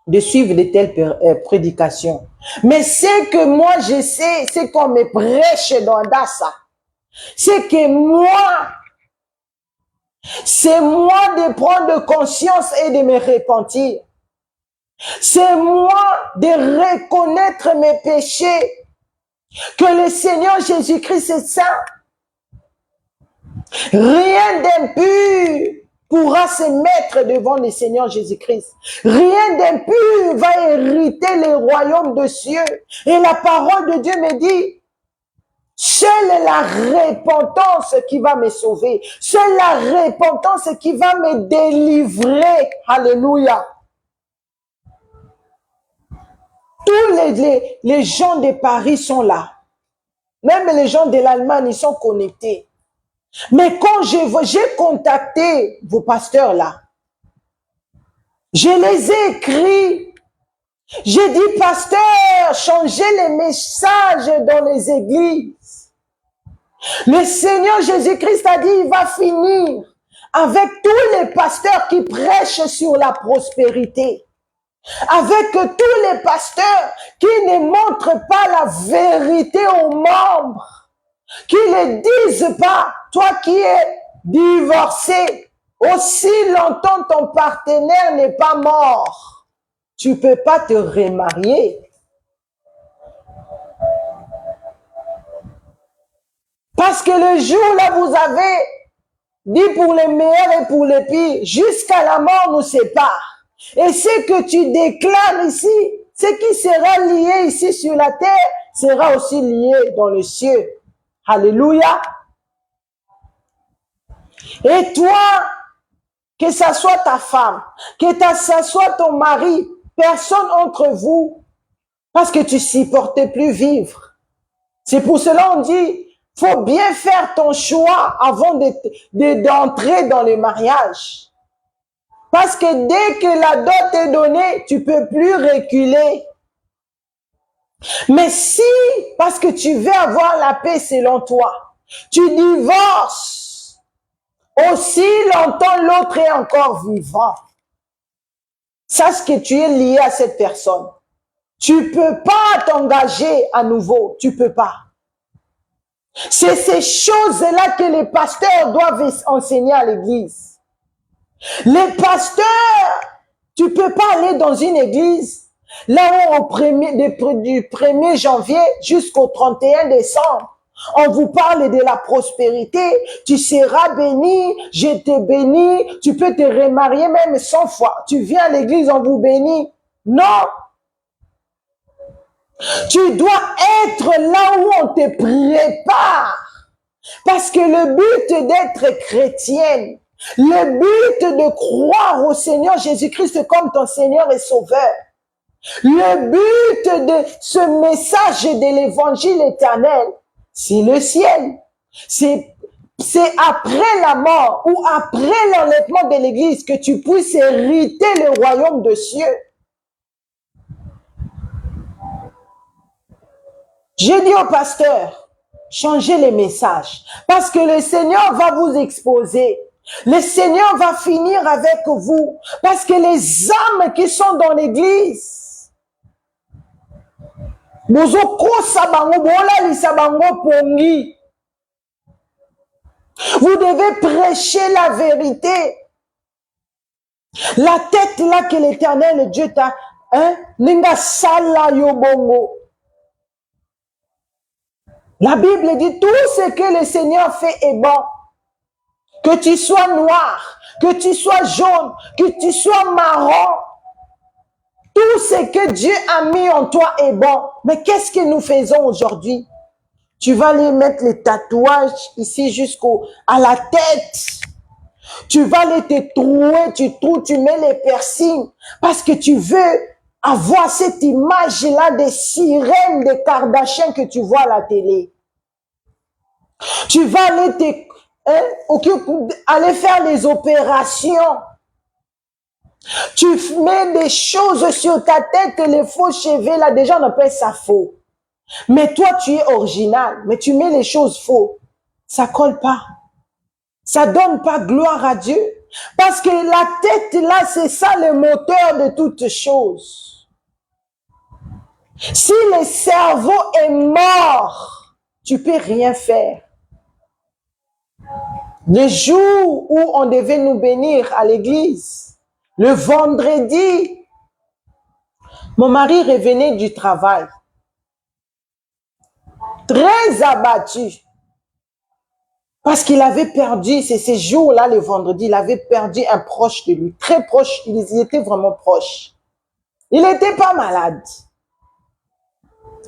de suivre de telles prédications. Mais ce que moi je sais, c'est qu'on me prêche dans Dassa. C'est que moi, c'est moi de prendre conscience et de me repentir. C'est moi de reconnaître mes péchés. Que le Seigneur Jésus-Christ est saint. Rien d'impur pourra se mettre devant le Seigneur Jésus-Christ. Rien d'impur va hériter le royaume de cieux. Et la parole de Dieu me dit, seule la repentance qui va me sauver. Seule la repentance qui va me délivrer. Alléluia. Tous les gens de Paris sont là. Même les gens de l'Allemagne, ils sont connectés. Mais quand j'ai contacté vos pasteurs là, je les ai écrits. J'ai dit, pasteur, changez les messages dans les églises. Le Seigneur Jésus-Christ a dit, il va finir avec tous les pasteurs qui prêchent sur la prospérité. Avec tous les pasteurs qui ne montrent pas la vérité aux membres. Qui ne disent pas, toi qui es divorcé, aussi longtemps ton partenaire n'est pas mort, tu ne peux pas te remarier. Parce que le jour là, vous avez dit pour les meilleurs et pour les pires, jusqu'à la mort nous sépare. Et ce que tu déclares ici, ce qui sera lié ici sur la terre, sera aussi lié dans le ciel. Alléluia. Et toi, que ça soit ta femme, que ça soit ton mari, personne entre vous, parce que tu ne supportes plus vivre. C'est pour cela qu'on dit, faut bien faire ton choix avant d'entrer dans le mariage. Parce que dès que la dot est donnée, tu ne peux plus reculer. Mais si, parce que tu veux avoir la paix selon toi, tu divorces, aussi longtemps l'autre est encore vivant. Sache que tu es lié à cette personne. Tu ne peux pas t'engager à nouveau. Tu ne peux pas. C'est ces choses-là que les pasteurs doivent enseigner à l'église. Les pasteurs, tu ne peux pas aller dans une église là où du 1er janvier jusqu'au 31 décembre, on vous parle de la prospérité, tu seras béni, je te bénis, tu peux te remarier même 100 fois. Tu viens à l'église, on vous bénit. Non. Tu dois être là où on te prépare. Parce que le but d'être chrétienne, le but de croire au Seigneur Jésus-Christ comme ton Seigneur et Sauveur, le but de ce message de l'évangile éternel, c'est le ciel. C'est après la mort ou après l'enlèvement de l'Église que tu puisses hériter le royaume de cieux. J'ai dit au pasteur, changez les messages parce que le Seigneur va vous exposer. Le Seigneur va finir avec vous parce que les âmes qui sont dans l'Église, vous devez prêcher la vérité. La tête là que l'Éternel Dieu t'a, ninga sala yobongo. La Bible dit tout ce que le Seigneur fait est bon. Que tu sois noir, que tu sois jaune, que tu sois marron. Tout ce que Dieu a mis en toi est bon. Mais qu'est-ce que nous faisons aujourd'hui? Tu vas aller mettre les tatouages ici à la tête. Tu vas aller te trouer, tu mets les piercings parce que tu veux avoir cette image-là des sirènes, des Kardashians que tu vois à la télé. Tu vas aller aller faire les opérations. Tu mets des choses sur ta tête, les faux cheveux, là, déjà on appelle ça faux. Mais toi, tu es original, mais tu mets les choses faux. Ça colle pas. Ça donne pas gloire à Dieu. Parce que la tête, là, c'est ça le moteur de toutes choses. Si le cerveau est mort, tu peux rien faire. Le jour où on devait nous bénir à l'église, le vendredi, mon mari revenait du travail, très abattu, parce qu'il avait perdu, c'est ces jours-là, le vendredi, il avait perdu un proche de lui, très proche, ils étaient vraiment proches. Il n'était pas malade.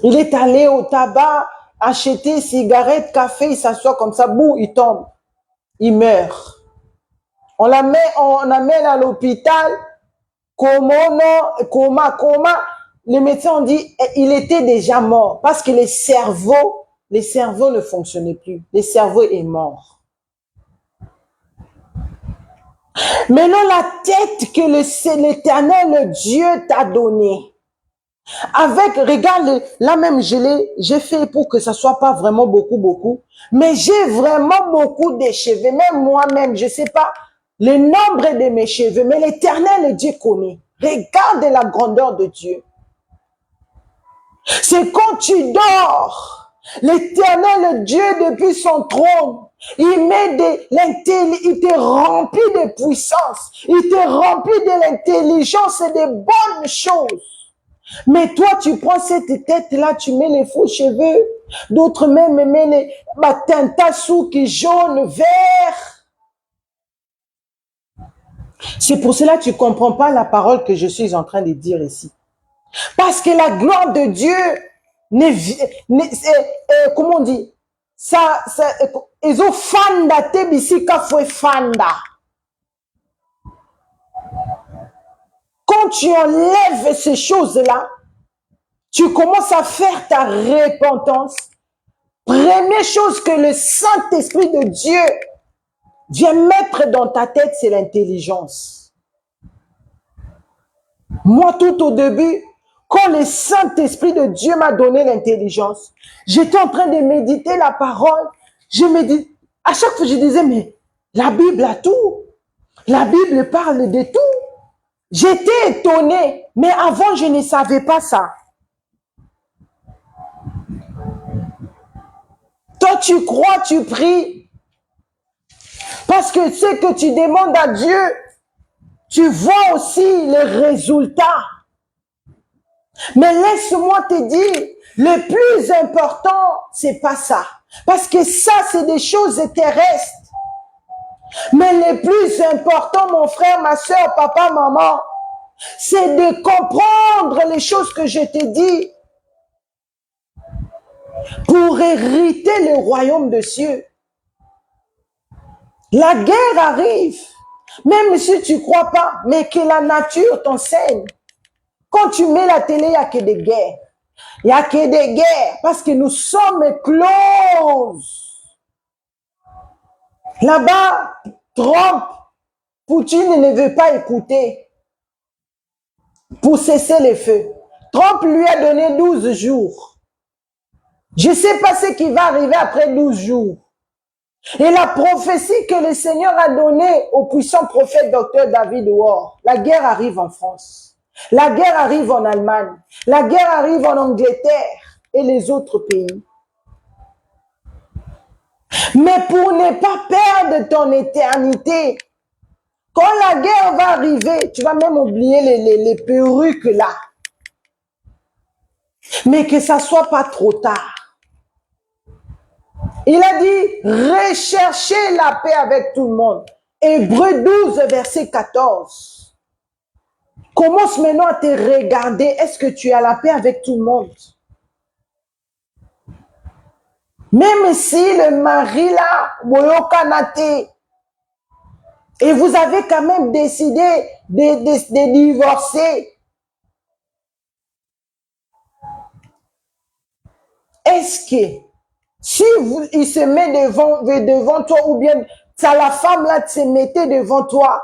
Il est allé au tabac, acheter cigarettes, café, il s'assoit comme ça, boum, il tombe, il meurt. On l'amène à l'hôpital, coma. Les médecins ont dit il était déjà mort parce que les cerveaux ne fonctionnaient plus. Le cerveau est mort. Maintenant, la tête que l'Éternel Dieu t'a donnée, regarde, là même, j'ai fait pour que ça soit pas vraiment beaucoup, mais j'ai vraiment beaucoup de cheveux, même moi-même, je sais pas le nombre de mes cheveux, mais l'Éternel Dieu connaît. Regarde la grandeur de Dieu. C'est quand tu dors, l'Éternel Dieu depuis son trône, il te remplit de puissance, il te remplit de l'intelligence et de bonnes choses. Mais toi, tu prends cette tête-là, tu mets les faux cheveux, d'autres même mettent les teintas qui jaune, vert. C'est pour cela que tu ne comprends pas la parole que je suis en train de dire ici. Parce que la gloire de Dieu, comment on dit, ils ont fanda tebisika fwe fanda. Quand tu enlèves ces choses-là, tu commences à faire ta repentance. Première chose que le Saint-Esprit de Dieu vient mettre dans ta tête, c'est l'intelligence. Moi, tout au début, quand le Saint-Esprit de Dieu m'a donné l'intelligence, j'étais en train de méditer la parole. Je médite. À chaque fois, je disais, mais la Bible a tout. La Bible parle de tout. J'étais étonnée, mais avant, je ne savais pas ça. Toi, tu crois, tu pries. Parce que ce que tu demandes à Dieu, tu vois aussi les résultats. Mais laisse-moi te dire, le plus important, c'est pas ça. Parce que ça, c'est des choses terrestres. Mais le plus important, mon frère, ma soeur, papa, maman, c'est de comprendre les choses que je te dis pour hériter le royaume des cieux. La guerre arrive, même si tu ne crois pas, mais que la nature t'enseigne. Quand tu mets la télé, il n'y a que des guerres. Il n'y a que des guerres parce que nous sommes closes. Là-bas, Trump, Poutine ne veut pas écouter pour cesser les feux. Trump lui a donné 12 jours. Je ne sais pas ce qui va arriver après 12 jours. Et la prophétie que le Seigneur a donnée au puissant prophète Dr David Ward, la guerre arrive en France, la guerre arrive en Allemagne, la guerre arrive en Angleterre et les autres pays. Mais pour ne pas perdre ton éternité, quand la guerre va arriver, tu vas même oublier les perruques là. Mais que ça soit pas trop tard. Il a dit, recherchez la paix avec tout le monde. Hébreux 12, verset 14. Commence maintenant à te regarder. Est-ce que tu as la paix avec tout le monde? Même si le mari là, Boyokanate, et vous avez quand même décidé de divorcer. Est-ce que si il se met devant toi ou bien ça la femme là se mettait devant toi,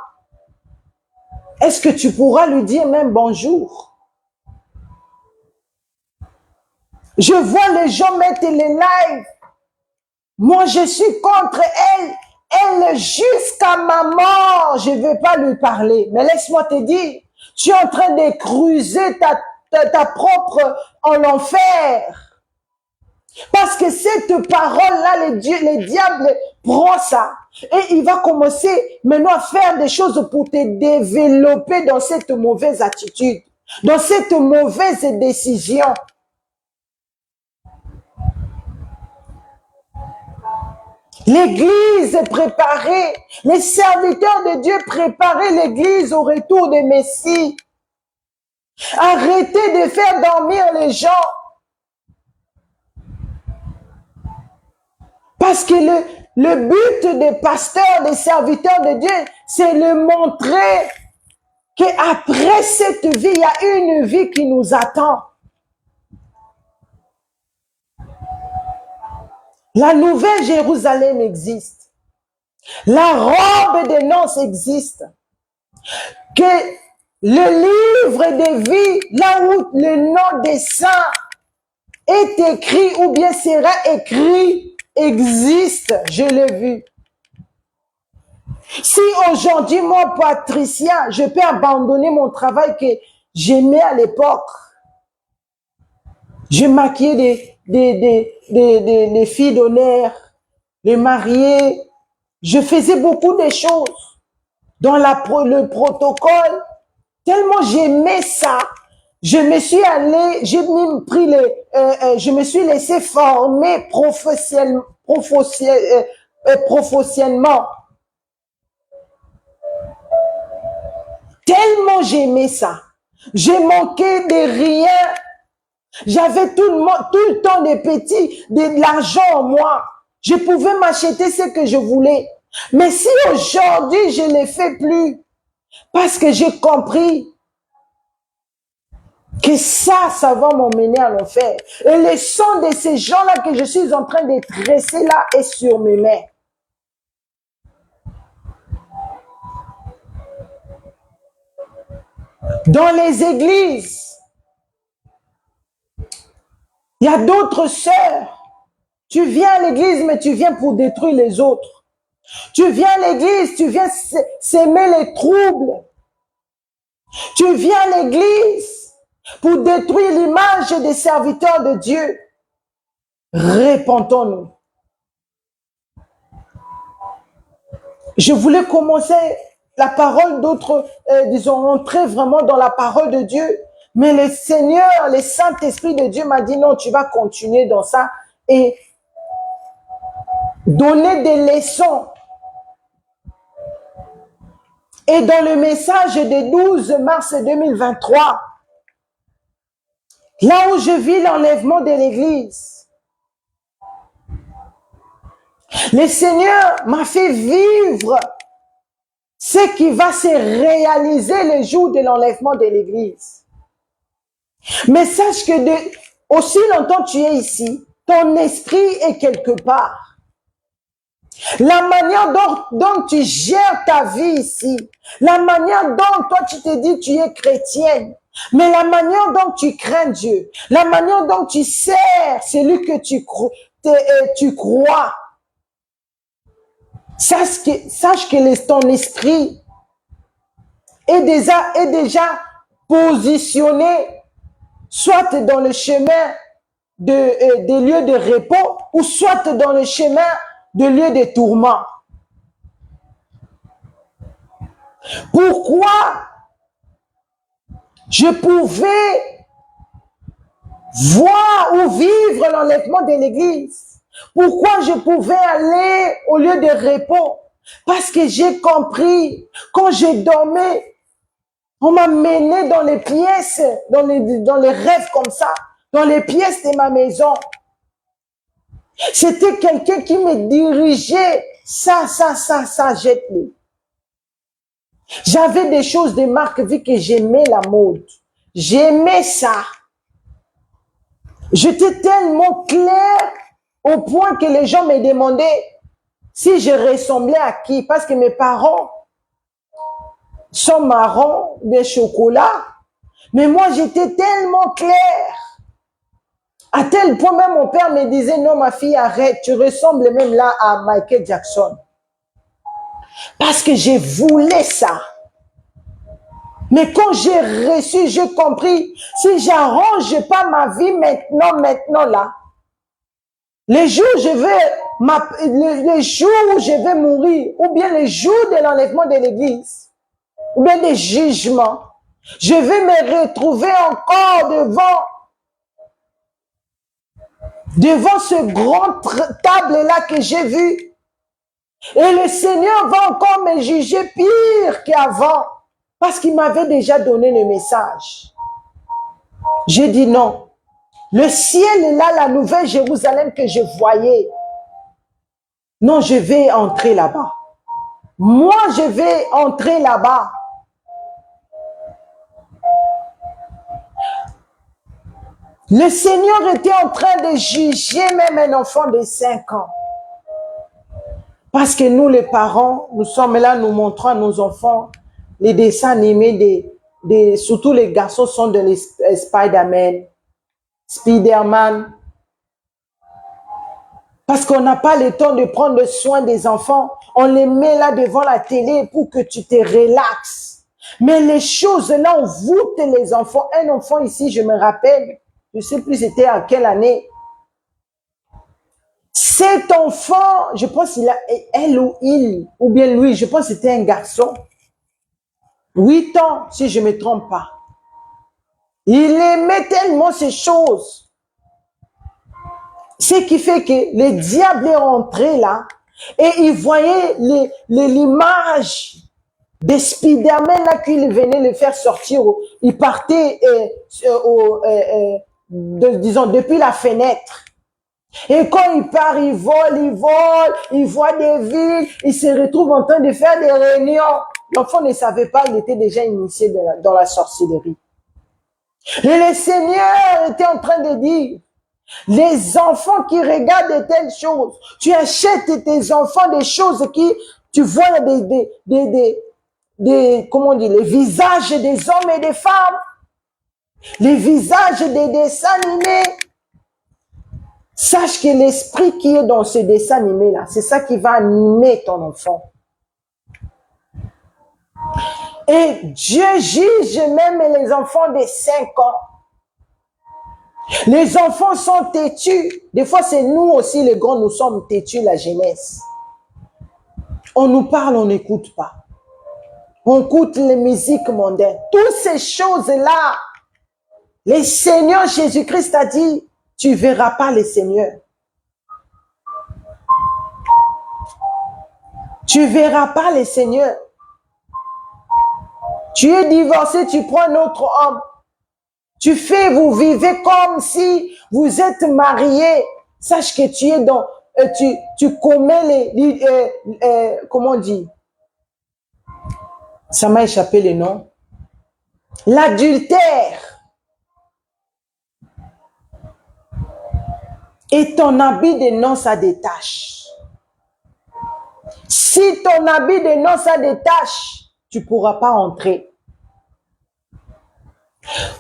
est-ce que tu pourras lui dire même bonjour? Je vois les gens mettre les lives. Moi, je suis contre elle. Elle, jusqu'à ma mort, je ne veux pas lui parler. Mais laisse-moi te dire, tu es en train de cruiser ta propre en enfer. Parce que cette parole-là, le diable prend ça. Et il va commencer maintenant à faire des choses pour te développer dans cette mauvaise attitude, dans cette mauvaise décision. L'église est préparée. Les serviteurs de Dieu préparaient l'église au retour de Messie. Arrêtez de faire dormir les gens. Parce que le but des pasteurs, des serviteurs de Dieu, c'est de montrer qu'après cette vie, il y a une vie qui nous attend. La nouvelle Jérusalem existe. La robe des noces existe. Que le livre de vie, là où le nom des saints est écrit ou bien sera écrit, existe. Je l'ai vu. Si aujourd'hui, moi, Patricia, je peux abandonner mon travail que j'aimais à l'époque, je maquillais des filles d'honneur, les mariés, je faisais beaucoup de choses dans le protocole. Tellement j'aimais ça, je me suis allée, je me suis laissé former professionnellement. Tellement j'aimais ça. J'ai manqué de rien. J'avais tout le temps des petits, de l'argent en moi. Je pouvais m'acheter ce que je voulais. Mais si aujourd'hui, je ne le fais plus, parce que j'ai compris que ça va m'emmener à l'enfer. Et le sang de ces gens-là que je suis en train de tresser là est sur mes mains. Dans les églises, il y a d'autres sœurs. Tu viens à l'église, mais tu viens pour détruire les autres. Tu viens à l'église, tu viens s'aimer les troubles. Tu viens à l'église pour détruire l'image des serviteurs de Dieu. Répentons-nous. Je voulais commencer la parole d'autres, disons, entrer vraiment dans la parole de Dieu. Mais le Seigneur, le Saint-Esprit de Dieu m'a dit non, tu vas continuer dans ça et donner des leçons. Et dans le message du 12 mars 2023, là où je vis l'enlèvement de l'Église, le Seigneur m'a fait vivre ce qui va se réaliser le jour de l'enlèvement de l'Église. Mais sache que aussi longtemps tu es ici, ton esprit est quelque part. La manière dont tu gères ta vie ici, la manière dont toi tu te dis tu es chrétienne, mais la manière dont tu crains Dieu, la manière dont tu sers celui que tu crois, sache que ton esprit est déjà positionné soit dans le chemin des lieux de repos ou soit dans le chemin de lieux de tourment. Pourquoi je pouvais voir ou vivre l'enlèvement de l'église? Pourquoi je pouvais aller au lieu de repos? Parce que j'ai compris, quand je dormais, on m'a mené dans les pièces, dans les rêves comme ça, dans les pièces de ma maison. C'était quelqu'un qui me dirigeait, ça, jette-les. J'avais des choses de marque vu que j'aimais la mode. J'aimais ça. J'étais tellement claire au point que les gens me demandaient si je ressemblais à qui. Parce que mes parents sont marrons, des chocolats. Mais moi, j'étais tellement claire. À tel point, même mon père me disait, non, ma fille, arrête. Tu ressembles même là à Michael Jackson. Parce que je voulais ça. Mais quand j'ai reçu, j'ai compris, si j'arrange pas ma vie maintenant là, les jours où je vais mourir, ou bien les jours de l'enlèvement de l'église, ou bien des jugements, je vais me retrouver encore devant ce grand table-là que j'ai vu. Et le Seigneur va encore me juger pire qu'avant, parce qu'il m'avait déjà donné le message. J'ai dit non. Le ciel est là, la nouvelle Jérusalem que je voyais. Non, je vais entrer là-bas. Moi, je vais entrer là-bas. Le Seigneur était en train de juger même un enfant de 5 ans. Parce que nous, les parents, nous sommes là, nous montrons à nos enfants les dessins animés, surtout les garçons sont de Spider-Man. Parce qu'on n'a pas le temps de prendre soin des enfants. On les met là devant la télé pour que tu te relaxes. Mais les choses là, on voûte les enfants. Un enfant ici, je me rappelle, je ne sais plus c'était à quelle année. Cet enfant, je pense qu'il a, elle ou il, ou bien lui, je pense que c'était un garçon. 8 ans, si je ne me trompe pas. Il aimait tellement ces choses. Ce qui fait que le diable est rentré là et il voyait l'image de Spider-Man là qu'il venait le faire sortir. Il partait, disons, depuis la fenêtre. Et quand il part, il voit des villes, il se retrouve en train de faire des réunions. L'enfant ne savait pas, il était déjà initié dans la sorcellerie. Et le Seigneur était en train de dire, les enfants qui regardent de telles choses, tu achètes tes enfants des choses qui, tu vois comment on dit, les visages des hommes et des femmes, les visages des dessins animés. Sache que l'esprit qui est dans ce dessin animé-là, c'est ça qui va animer ton enfant. Et Dieu juge même les enfants de 5 ans. Les enfants sont têtus. Des fois, c'est nous aussi, les grands, nous sommes têtus, la jeunesse. On nous parle, on n'écoute pas. On écoute les musiques mondaines. Toutes ces choses-là, le Seigneur Jésus-Christ a dit, tu ne verras pas le Seigneur. Tu ne verras pas le Seigneur. Tu es divorcé, tu prends un autre homme. Vous vivez comme si vous êtes mariés. Sache que tu es dans, tu commets comment on dit? Ça m'a échappé le nom. L'adultère. Et ton habit de noces a des taches. Si ton habit de noces a des taches, tu ne pourras pas entrer.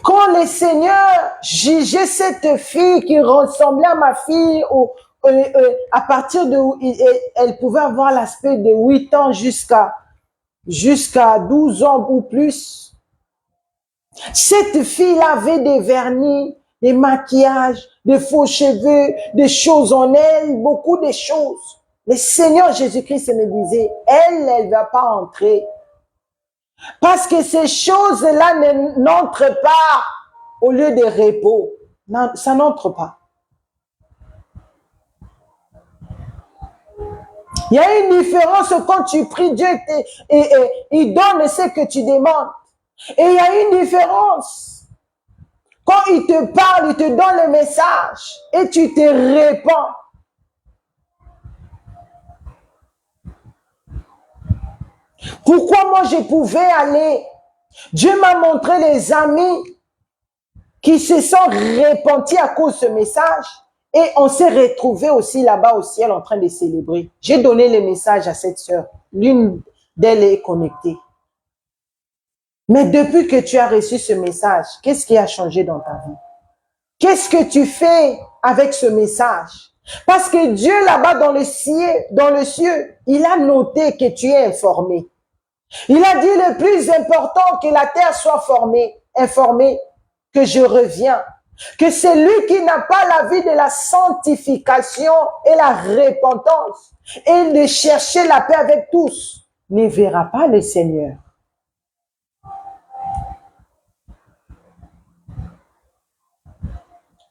Quand le Seigneur jugeait cette fille qui ressemblait à ma fille, à partir de où elle pouvait avoir l'aspect de 8 ans jusqu'à 12 ans ou plus, cette fille avait des vernis, des maquillages, des faux cheveux, des choses en elle, beaucoup de choses. Le Seigneur Jésus-Christ me disait, elle ne va pas entrer. Parce que ces choses-là n'entrent pas au lieu de repos. Non, ça n'entre pas. Il y a une différence quand tu pries Dieu et il donne ce que tu demandes. Et il y a une différence quand il te parle, il te donne le message et tu te répands. Pourquoi moi je pouvais aller? Dieu m'a montré les amis qui se sont repentis à cause de ce message et on s'est retrouvés aussi là-bas au ciel en train de célébrer. J'ai donné le message à cette sœur. L'une d'elles est connectée. Mais depuis que tu as reçu ce message, qu'est-ce qui a changé dans ta vie? Qu'est-ce que tu fais avec ce message? Parce que Dieu là-bas dans le ciel, il a noté que tu es informé. Il a dit le plus important que la terre soit informée, que je reviens. Que celui qui n'a pas la vie de la sanctification et la repentance et de chercher la paix avec tous, ne verra pas le Seigneur.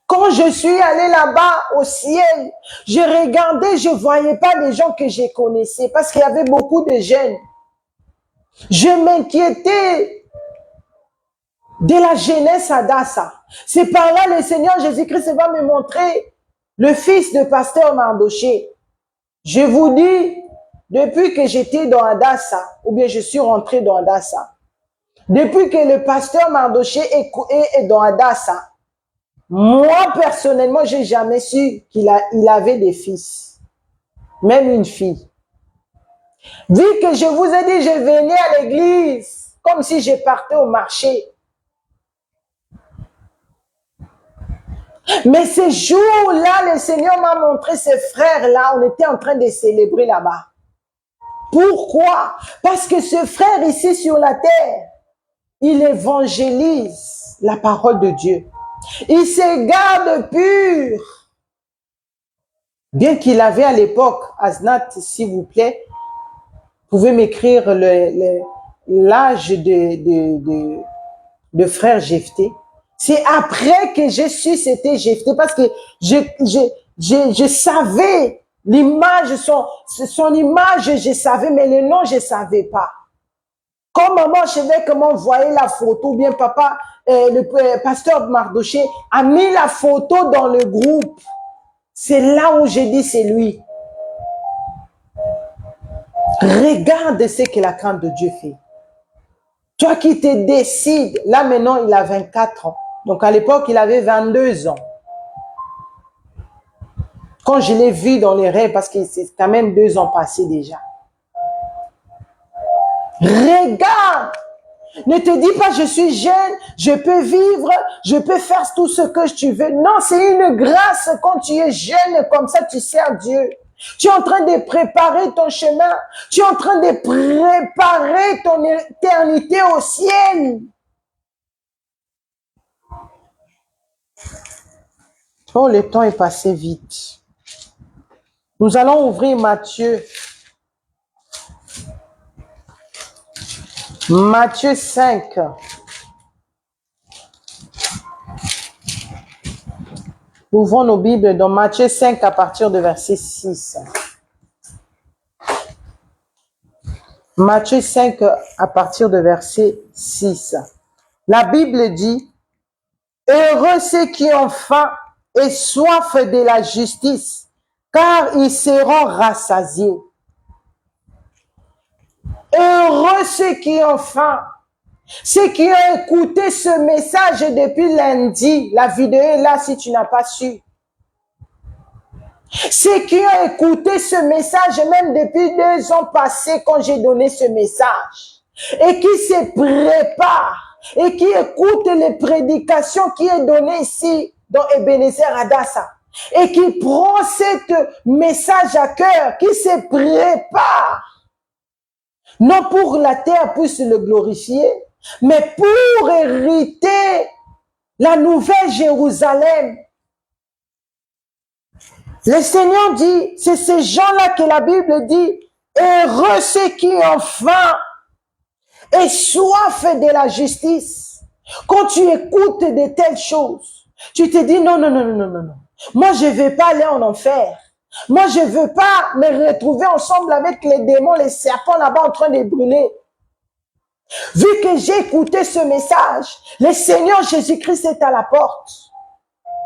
Quand je suis allée là-bas au ciel, je regardais, je ne voyais pas les gens que je connaissais parce qu'il y avait beaucoup de jeunes. Je m'inquiétais de la jeunesse à Dassa. C'est par là le Seigneur Jésus-Christ va me montrer le fils de pasteur Mardoché. Je vous dis, depuis que j'étais dans Adassa, ou bien je suis rentré dans Adassa, depuis que le pasteur Mardoché est dans Adassa, moi personnellement, j'ai jamais su qu'il avait des fils, même une fille. Vu que je vous ai dit, je venais à l'église comme si je partais au marché. Mais ce jour-là, le Seigneur m'a montré ces frères-là, on était en train de célébrer là-bas. Pourquoi? Parce que ce frère ici sur la terre, il évangélise la parole de Dieu. Il se garde pur. Bien qu'il avait à l'époque, Asnat, s'il vous plaît, vous pouvez m'écrire l'âge de frère Jephthé. C'est après que je su c'était Jephthé parce que je savais l'image, son image, je savais, mais le nom, je savais pas. Comme maman Chevêque m'envoyait la photo, ou bien papa, le pasteur Mardoché a mis la photo dans le groupe. C'est là où j'ai dit c'est lui. Regarde ce que la crainte de Dieu fait. Toi qui te décides, là maintenant il a 24 ans. Donc à l'époque il avait 22 ans. Quand je l'ai vu dans les rêves, parce que c'est quand même 2 ans passés déjà. Regarde! Ne te dis pas, je suis jeune, je peux vivre, je peux faire tout ce que tu veux. Non, c'est une grâce quand tu es jeune, comme ça tu sers Dieu. Tu es en train de préparer ton chemin. Tu es en train de préparer ton éternité au ciel. Oh, le temps est passé vite. Nous allons ouvrir Matthieu. Matthieu 5. Ouvrons nos Bibles dans Matthieu 5 à partir de verset 6. Matthieu 5 à partir de verset 6. La Bible dit, « Heureux ceux qui ont faim et soif de la justice, car ils seront rassasiés. » Heureux ceux qui ont faim. Ceux qui ont écouté ce message depuis lundi, la vidéo est là si tu n'as pas su. Ceux qui ont écouté ce message, même depuis 2 ans passés quand j'ai donné ce message, et qui se préparent, et qui écoutent les prédications qui est données ici, dans Ebenezer Adassa, et qui prend ce message à cœur, qui se prépare, non pour la terre puisse le glorifier, mais pour hériter la nouvelle Jérusalem. Le Seigneur dit, c'est ces gens-là que la Bible dit, heureux ceux qui ont faim et soif de la justice. Quand tu écoutes de telles choses, tu te dis non, non, non, non, non, non. Moi, je ne vais pas aller en enfer. Moi, je ne veux pas me retrouver ensemble avec les démons, les serpents là-bas en train de brûler. Vu que j'ai écouté ce message, le Seigneur Jésus-Christ est à la porte.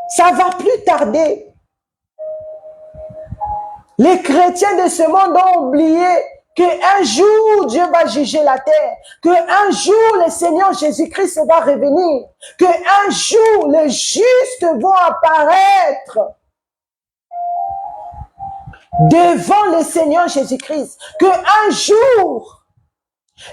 Ça va plus tarder. Les chrétiens de ce monde ont oublié qu'un jour Dieu va juger la terre, qu'un jour le Seigneur Jésus-Christ va revenir, qu'un jour les justes vont apparaître devant le Seigneur Jésus-Christ, qu'un jour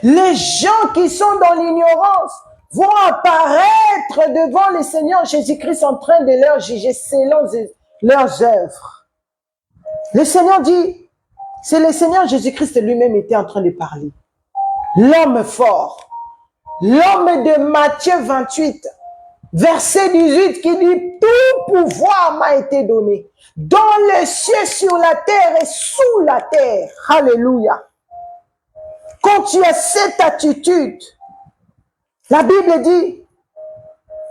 les gens qui sont dans l'ignorance vont apparaître devant le Seigneur Jésus-Christ en train de leur juger selon leurs œuvres. Le Seigneur dit, c'est le Seigneur Jésus-Christ lui-même était en train de parler. L'homme fort, l'homme de Matthieu 28, verset 18 qui dit, tout pouvoir m'a été donné dans le ciel, sur la terre et sous la terre. Alléluia. Quand tu as cette attitude, la Bible dit,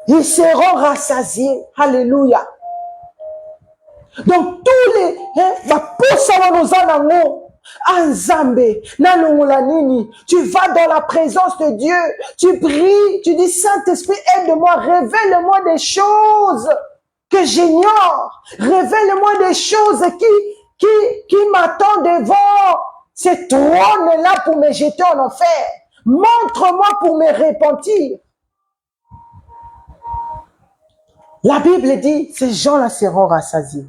ils seront rassasiés. Alléluia. Donc tous les tu vas dans la présence de Dieu, tu pries, tu dis Saint-Esprit aide-moi, révèle-moi des choses que j'ignore, révèle-moi des choses qui m'attendent devant ce trône-là pour me jeter en enfer, montre-moi pour me repentir. La Bible dit ces gens-là seront rassasiés.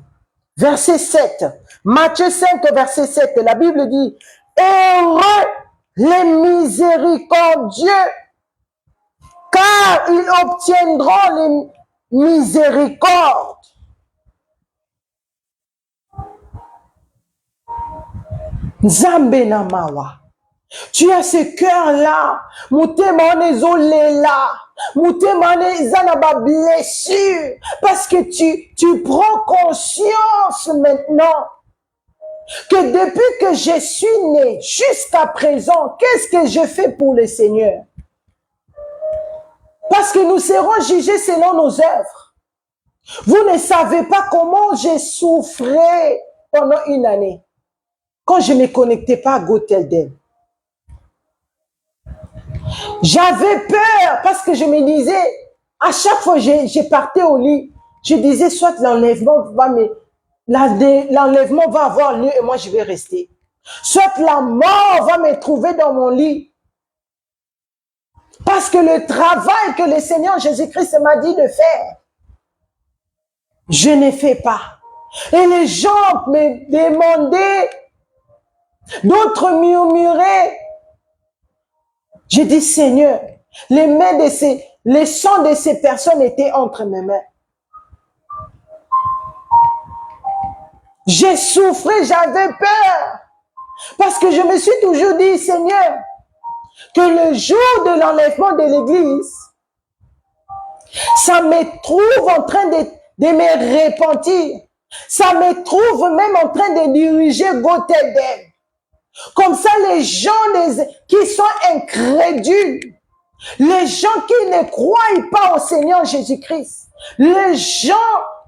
Verset 7, Matthieu 5, verset 7, la Bible dit, heureux les miséricordieux, car ils obtiendront les miséricordes. Nzambe na mawa. Tu as ce cœur-là, mutema onezolela, mutema onezana blessure, parce que tu prends conscience maintenant que depuis que je suis né jusqu'à présent, qu'est-ce que je fais pour le Seigneur? Parce que nous serons jugés selon nos œuvres. Vous ne savez pas comment j'ai souffert pendant une année quand je ne me connectais pas à Gotelden. J'avais peur parce que je me disais, à chaque fois que je partais au lit, je disais soit l'enlèvement va avoir lieu et moi je vais rester. Soit la mort va me trouver dans mon lit. Parce que le travail que le Seigneur Jésus-Christ m'a dit de faire, je ne fais pas. Et les gens me demandaient, d'autres murmuraient. J'ai dit, Seigneur, les sangs de ces personnes étaient entre mes mains. J'ai souffert, j'avais peur. Parce que je me suis toujours dit, Seigneur, que le jour de l'enlèvement de l'église, ça me trouve en train de me repentir. Ça me trouve même en train de diriger Gotelden. Comme ça, les gens qui sont incrédules, les gens qui ne croient pas au Seigneur Jésus-Christ, les gens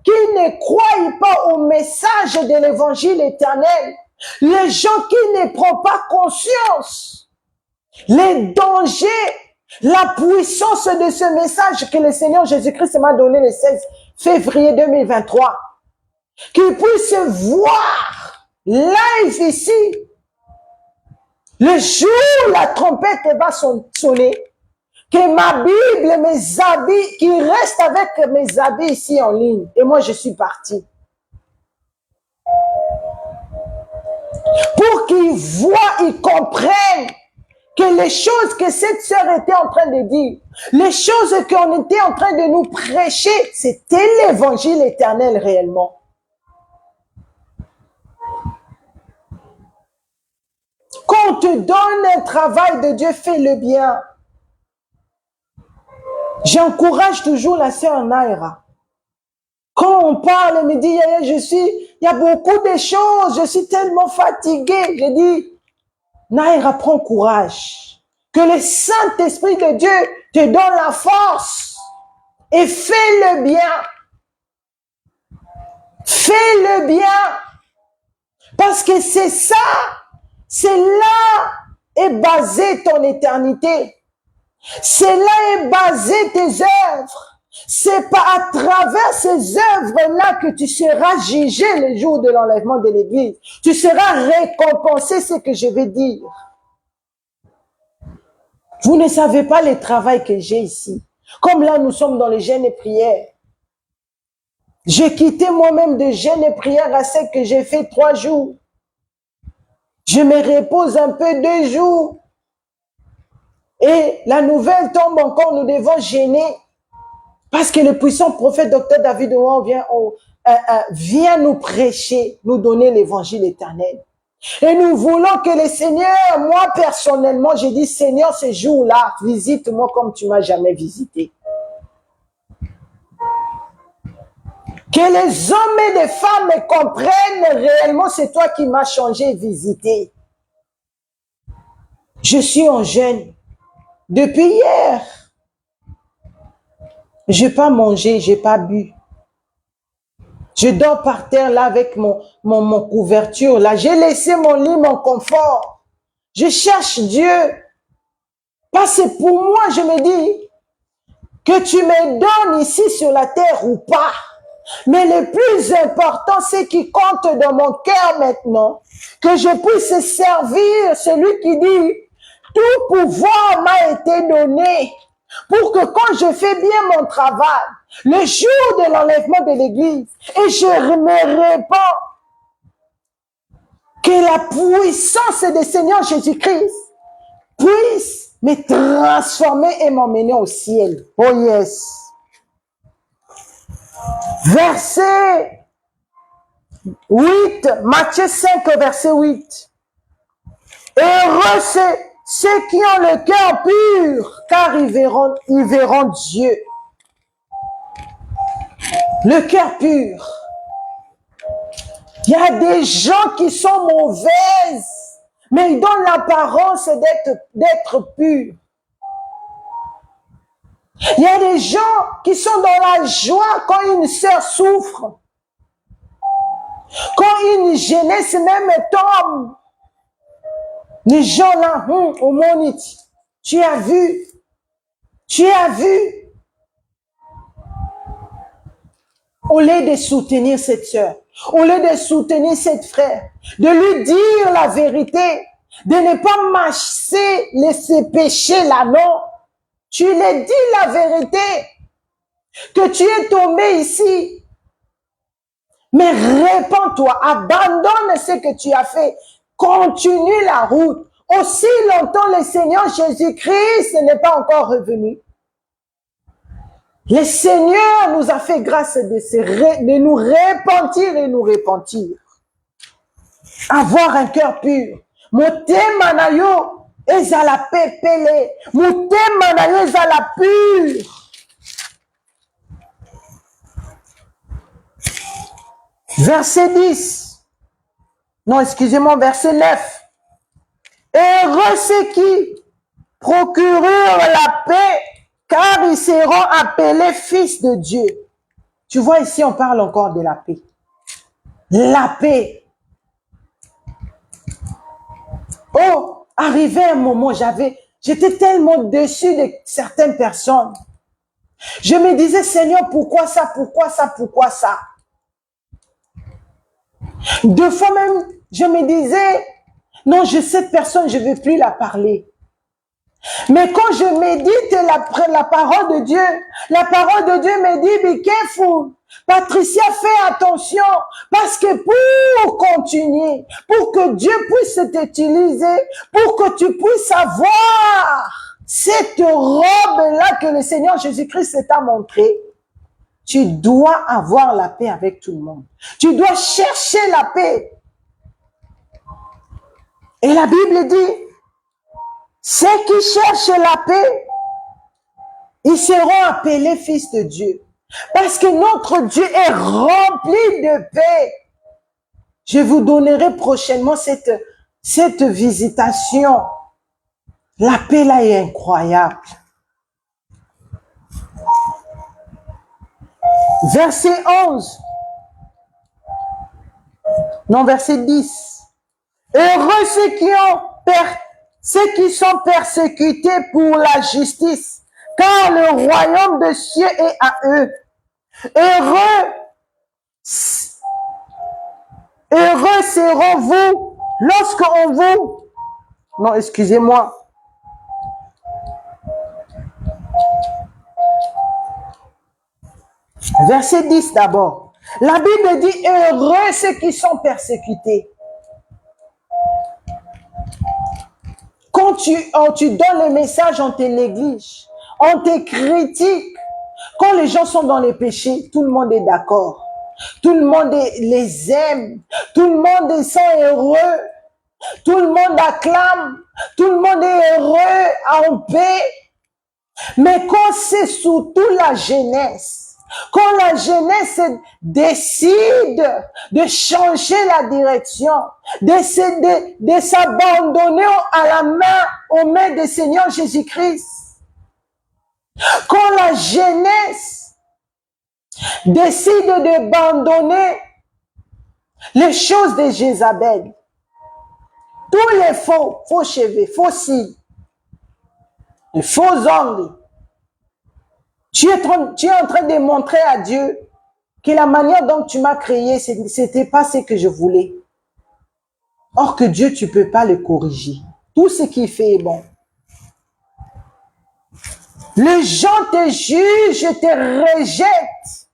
qui ne croient pas au message de l'évangile éternel, les gens qui ne prennent pas conscience, les dangers, la puissance de ce message que le Seigneur Jésus-Christ m'a donné le 16 février 2023, qu'ils puissent voir live ici, le jour où la trompette va sonner, que ma Bible, mes habits, qui restent avec mes habits ici en ligne. Et moi, je suis partie. Pour qu'ils voient, ils comprennent que les choses que cette sœur était en train de dire, les choses qu'on était en train de nous prêcher, c'était l'évangile éternel réellement. Quand on te donne un travail de Dieu, fais-le bien. J'encourage toujours la sœur Naira. Quand on parle, elle me dit, il y a beaucoup de choses, je suis tellement fatiguée. Je dis, Naira, prends courage. Que le Saint-Esprit de Dieu te donne la force. Et fais-le bien. Fais-le bien. Parce que c'est ça, c'est là est basée ton éternité. C'est là est basée tes œuvres. C'est pas à travers ces œuvres-là que tu seras jugé le jour de l'enlèvement de l'Église. Tu seras récompensé, ce que je vais dire. Vous ne savez pas le travail que j'ai ici. Comme là, nous sommes dans les jeûnes et prières. J'ai quitté moi-même de jeûnes et prières à ce que j'ai fait 3 jours. Je me repose un peu 2 jours. Et la nouvelle tombe encore, nous devons gêner. Parce que le puissant prophète Dr David Ouan vient nous prêcher, nous donner l'évangile éternel. Et nous voulons que le Seigneur, moi personnellement, j'ai dit, Seigneur, ce jour-là, visite-moi comme tu m'as jamais visité. Que les hommes et les femmes comprennent réellement, c'est toi qui m'as changé et visité. Je suis en jeûne. Depuis hier, j'ai pas mangé, j'ai pas bu. Je dors par terre là avec mon couverture là. J'ai laissé mon lit, mon confort. Je cherche Dieu. Parce que pour moi, je me dis que tu me donnes ici sur la terre ou pas. Mais le plus important, c'est qu'il compte dans mon cœur maintenant. Que je puisse servir celui qui dit, tout pouvoir m'a été donné. Pour que quand je fais bien mon travail, le jour de l'enlèvement de l'Église, et je me répands, que la puissance du Seigneur Jésus-Christ puisse me transformer et m'emmener au ciel. Oh yes. Verset 8, Matthieu 5, verset 8. Heureux ceux qui ont le cœur pur, car ils verront Dieu. Le cœur pur. Il y a des gens qui sont mauvaises, mais ils donnent l'apparence d'être purs. Il y a des gens qui sont dans la joie quand une sœur souffre. Quand une jeunesse même tombe. Les gens là, au monde, tu as vu. Au lieu de soutenir cette sœur, au lieu de soutenir cette frère, de lui dire la vérité, de ne pas mâcher ces péchés-là, non. Tu lui dis la vérité, que tu es tombé ici. Mais répands-toi, abandonne ce que tu as fait, continue la route. Aussi longtemps le Seigneur Jésus-Christ n'est pas encore revenu. Le Seigneur nous a fait grâce de nous repentir et nous repentir. Avoir un cœur pur. Motema na yo ezala pepele. Motema na yo ezala pur. Verset 10. Non, excusez-moi, verset 9. Heureux ceux qui procurent la paix, car ils seront appelés fils de Dieu. Tu vois, ici, on parle encore de la paix. La paix. Oh, arrivé un moment, j'étais tellement déçu de certaines personnes. Je me disais, Seigneur, pourquoi ça, pourquoi ça, pourquoi ça? 2 fois même, je me disais, non, cette personne, je ne veux plus la parler. Mais quand je médite la parole de Dieu me dit, be careful. Patricia, fais attention parce que pour continuer, pour que Dieu puisse t'utiliser, pour que tu puisses avoir cette robe-là que le Seigneur Jésus-Christ t'a montrée, tu dois avoir la paix avec tout le monde. Tu dois chercher la paix. Et la Bible dit, ceux qui cherchent la paix, ils seront appelés fils de Dieu. Parce que notre Dieu est rempli de paix. Je vous donnerai prochainement cette visitation. La paix là est incroyable. Verset 11. Non, verset 10. Heureux ceux qui sont persécutés pour la justice, car le royaume des cieux est à eux. Heureux seront-vous lorsqu'on vous... Non, excusez-moi. Verset 10 d'abord. La Bible dit, heureux ceux qui sont persécutés. Quand tu donnes le message, on te néglige, on te critique. Quand les gens sont dans les péchés, tout le monde est d'accord. Tout le monde les aime. Tout le monde est heureux. Tout le monde acclame. Tout le monde est heureux, en paix. Mais quand c'est surtout la jeunesse, quand la jeunesse décide de changer la direction, de s'abandonner à la main, aux mains du Seigneur Jésus-Christ, quand la jeunesse décide d'abandonner les choses de Jézabel, tous les faux cheveux, faux cils, les faux ongles, tu es en train de montrer à Dieu que la manière dont tu m'as créé, c'était pas ce que je voulais. Or que Dieu, tu peux pas le corriger. Tout ce qu'il fait est bon. Les gens te jugent, te rejettent.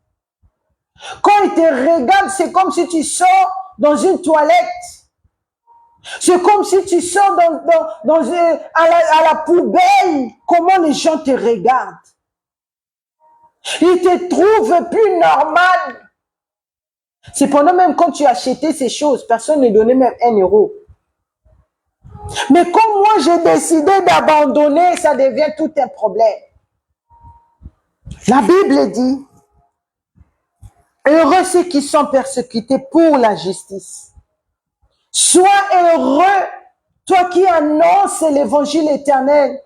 Quand ils te regardent, c'est comme si tu sors dans une toilette. C'est comme si tu sors à la poubelle. Comment les gens te regardent? Ils te trouvent plus normal. Cependant, même quand tu achetais ces choses, personne ne donnait même 1 euro. Mais comme moi, j'ai décidé d'abandonner, ça devient tout un problème. La Bible dit, heureux ceux qui sont persécutés pour la justice. Sois heureux, toi qui annonces l'évangile éternel,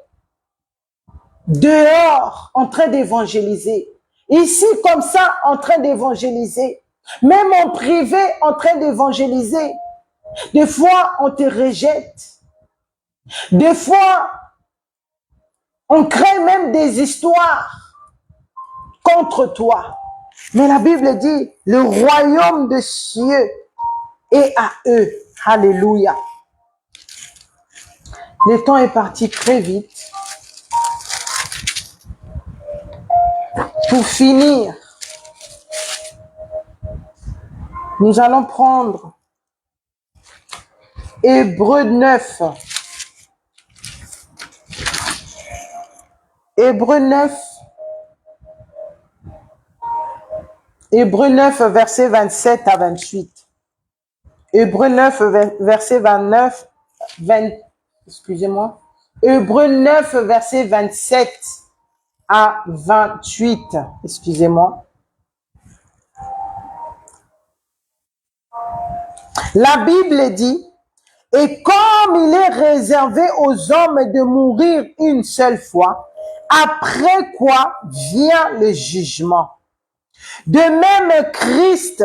dehors, en train d'évangéliser. Ici, comme ça, en train d'évangéliser. Même en privé, en train d'évangéliser. Des fois, on te rejette. Des fois, on crée même des histoires contre toi. Mais la Bible dit, le royaume des cieux est à eux. Alléluia. Le temps est parti très vite. Pour finir, nous allons prendre Hébreux 9. Hébreux 9, versets 27 à 28. Hébreux 9, verset 29, excusez-moi. Hébreux 9, verset 27 à 28. Excusez-moi. La Bible dit, et comme il est réservé aux hommes de mourir une seule fois, après quoi vient le jugement. De même, Christ,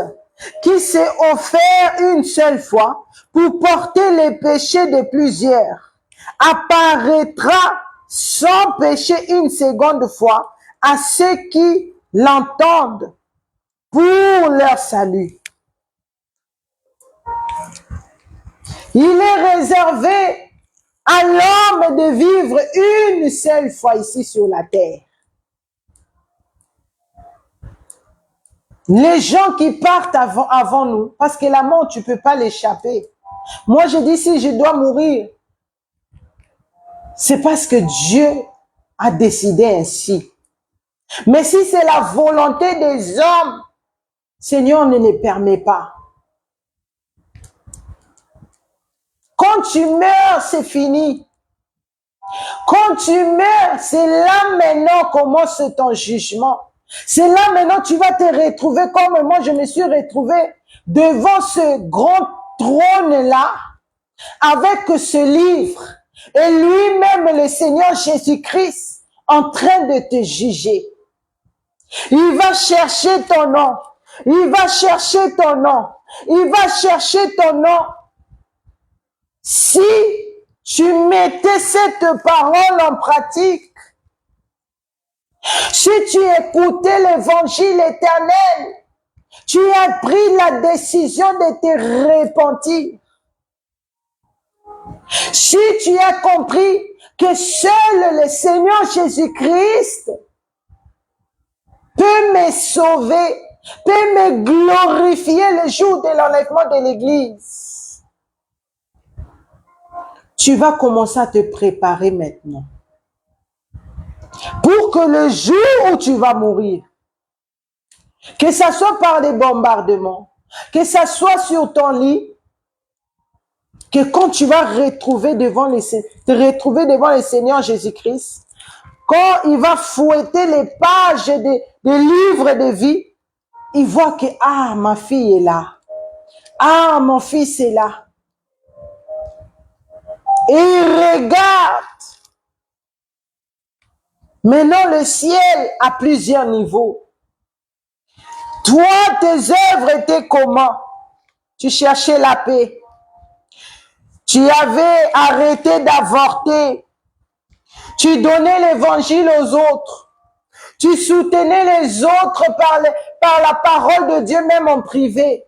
qui s'est offert une seule fois pour porter les péchés de plusieurs, apparaîtra sans péché une seconde fois à ceux qui l'entendent pour leur salut. Il est réservé à l'homme de vivre une seule fois ici sur la terre. Les gens qui partent avant nous, parce que la mort, tu ne peux pas l'échapper. Moi, je dis, si je dois mourir, c'est parce que Dieu a décidé ainsi. Mais si c'est la volonté des hommes, Seigneur ne les permet pas. Quand tu meurs, c'est fini. Quand tu meurs, c'est là maintenant commence ton jugement. C'est là maintenant tu vas te retrouver comme moi je me suis retrouvé devant ce grand trône-là avec ce livre et lui-même le Seigneur Jésus-Christ en train de te juger. Il va chercher ton nom. Il va chercher ton nom. Il va chercher ton nom. Si tu mettais cette parole en pratique, si tu écoutais l'évangile éternel, tu as pris la décision de te repentir. Si tu as compris que seul le Seigneur Jésus-Christ peut me sauver, peut me glorifier le jour de l'enlèvement de l'Église, tu vas commencer à te préparer maintenant. Pour que le jour où tu vas mourir, que ce soit par des bombardements, que ce soit sur ton lit, que quand tu vas te retrouver devant le Seigneur Jésus-Christ, quand il va fouetter les pages des livres de vie, il voit que, ah, ma fille est là. Ah, mon fils est là. Et il regarde. Maintenant, le ciel a plusieurs niveaux. Toi, tes œuvres étaient comment? Tu cherchais la paix. Tu avais arrêté d'avorter. Tu donnais l'évangile aux autres. Tu soutenais les autres par la parole de Dieu, même en privé.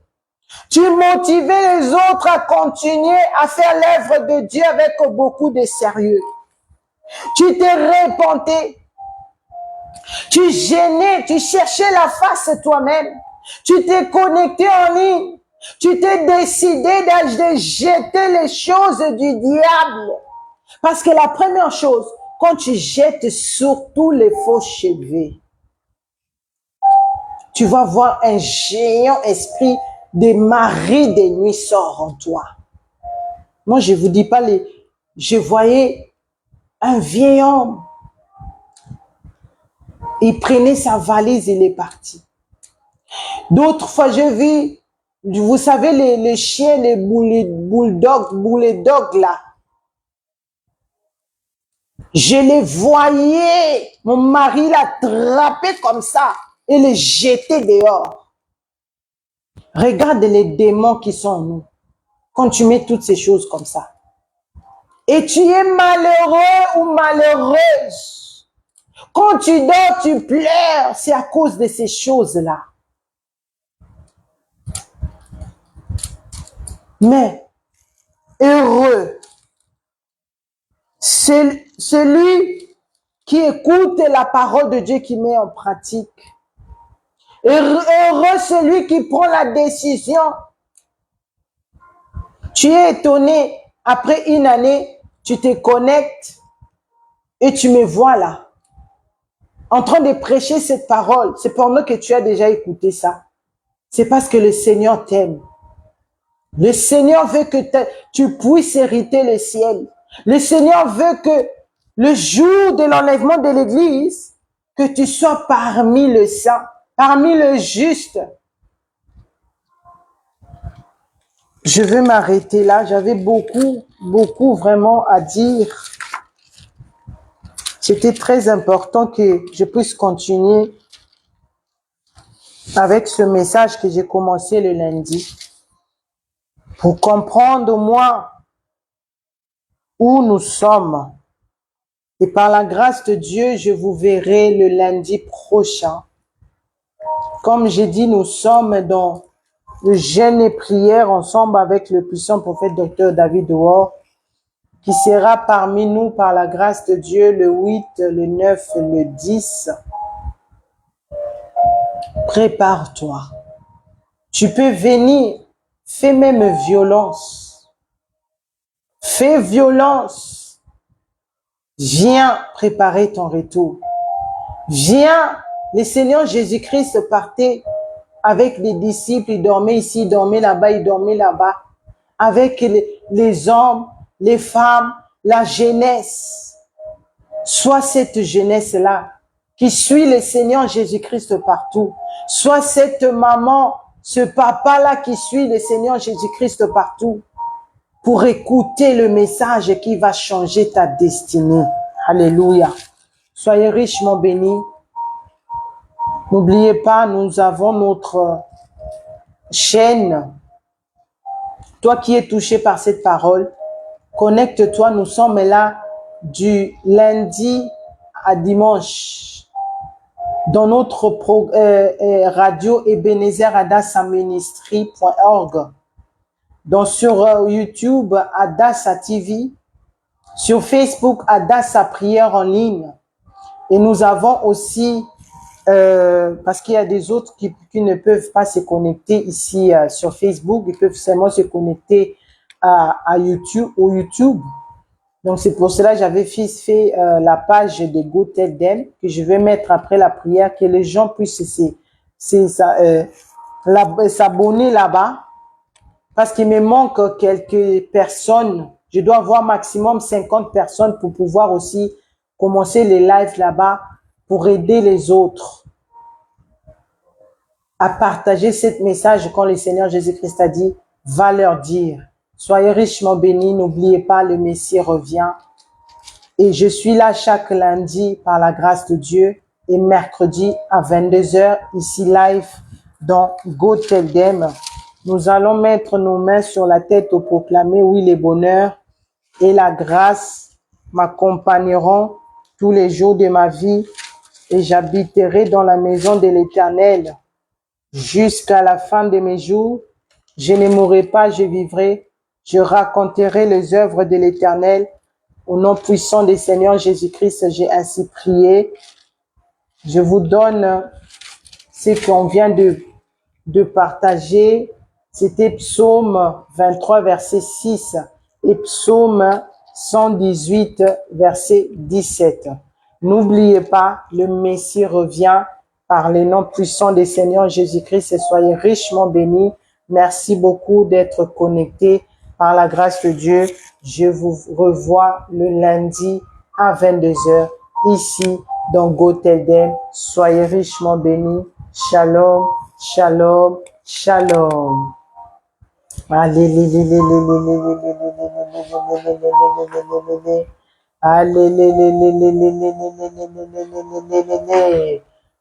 Tu motivais les autres à continuer à faire l'œuvre de Dieu avec beaucoup de sérieux. Tu te repentais. Tu gênais, tu cherchais la face toi-même. Tu t'es connecté en ligne. Tu t'es décidé de jeter les choses du diable. Parce que la première chose, quand tu jettes surtout les faux cheveux, tu vas voir un géant esprit de mari des nuits sort en toi. Moi, je vous dis pas je voyais un vieil homme. Il prenait sa valise, il est parti. D'autres fois, je vis, vous savez, les chiens, les bulldogs là. Je les voyais, mon mari l'attrapait comme ça et les jetait dehors. Regarde les démons qui sont en nous quand tu mets toutes ces choses comme ça. Et tu es malheureux ou malheureuse. Quand tu dors, tu pleures, c'est à cause de ces choses-là. Mais heureux, c'est celui qui écoute la parole de Dieu qui met en pratique. Heureux celui qui prend la décision. Tu es étonné, après une année, tu te connectes et tu me vois là, en train de prêcher cette parole. C'est pendant que tu as déjà écouté ça. C'est parce que le Seigneur t'aime. Le Seigneur veut que tu puisses hériter le ciel. Le Seigneur veut que le jour de l'enlèvement de l'Église, que tu sois parmi le saint, parmi le juste. Je veux m'arrêter là. J'avais beaucoup vraiment à dire. C'était très important que je puisse continuer avec ce message que j'ai commencé le lundi. Pour comprendre au moins où nous sommes. Et par la grâce de Dieu, je vous verrai le lundi prochain. Comme j'ai dit, nous sommes dans le jeûne et prière ensemble avec le puissant prophète Dr David Dehors, qui sera parmi nous par la grâce de Dieu le 8, le 9, le 10. Prépare-toi. Tu peux venir. Fais même violence. Fais violence. Viens préparer ton retour. Viens. Le Seigneur Jésus-Christ partait avec les disciples. Il dormait ici, il dormait là-bas, il dormait là-bas. Avec les hommes, les femmes, la jeunesse. Soit cette jeunesse-là qui suit le Seigneur Jésus-Christ partout. Soit cette maman, ce papa-là qui suit le Seigneur Jésus-Christ partout pour écouter le message qui va changer ta destinée. Alléluia. Soyez richement bénis. N'oubliez pas, nous avons notre chaîne. Toi qui es touché par cette parole, connecte-toi. Nous sommes là du lundi à dimanche dans notre radio Ebenezer Adassa Ministry.org. Donc sur YouTube Adassa TV, sur Facebook Adassa Prière en ligne. Et nous avons aussi, parce qu'il y a des autres qui ne peuvent pas se connecter ici sur Facebook, ils peuvent seulement se connecter à YouTube, au YouTube. Donc, c'est pour cela que j'avais fait la page de Go Tell Them que je vais mettre après la prière, que les gens puissent s'abonner là-bas. Parce qu'il me manque quelques personnes. Je dois avoir maximum 50 personnes pour pouvoir aussi commencer les lives là-bas pour aider les autres à partager ce message quand le Seigneur Jésus-Christ a dit, va leur dire. Soyez richement bénis, n'oubliez pas, le Messie revient. Et je suis là chaque lundi par la grâce de Dieu et mercredi à 22h, ici live dans Go Tell Them. Nous allons mettre nos mains sur la tête au proclamer, oui, le bonheur et la grâce m'accompagneront tous les jours de ma vie et j'habiterai dans la maison de l'Éternel jusqu'à la fin de mes jours. Je ne mourrai pas, je vivrai. Je raconterai les œuvres de l'Éternel. Au nom puissant du Seigneur Jésus-Christ, j'ai ainsi prié. Je vous donne ce qu'on vient de partager. C'était Psaume 23, verset 6 et Psaume 118, verset 17. N'oubliez pas, le Messie revient par le nom puissant du Seigneur Jésus-Christ et soyez richement bénis. Merci beaucoup d'être connectés. Par la grâce de Dieu, je vous revois le lundi à 22h ici dans Go Tell Them. Soyez richement bénis. Shalom, shalom, shalom.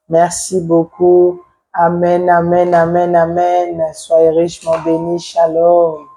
Merci beaucoup. Amen, amen, amen, amen. Soyez richement bénis. Shalom.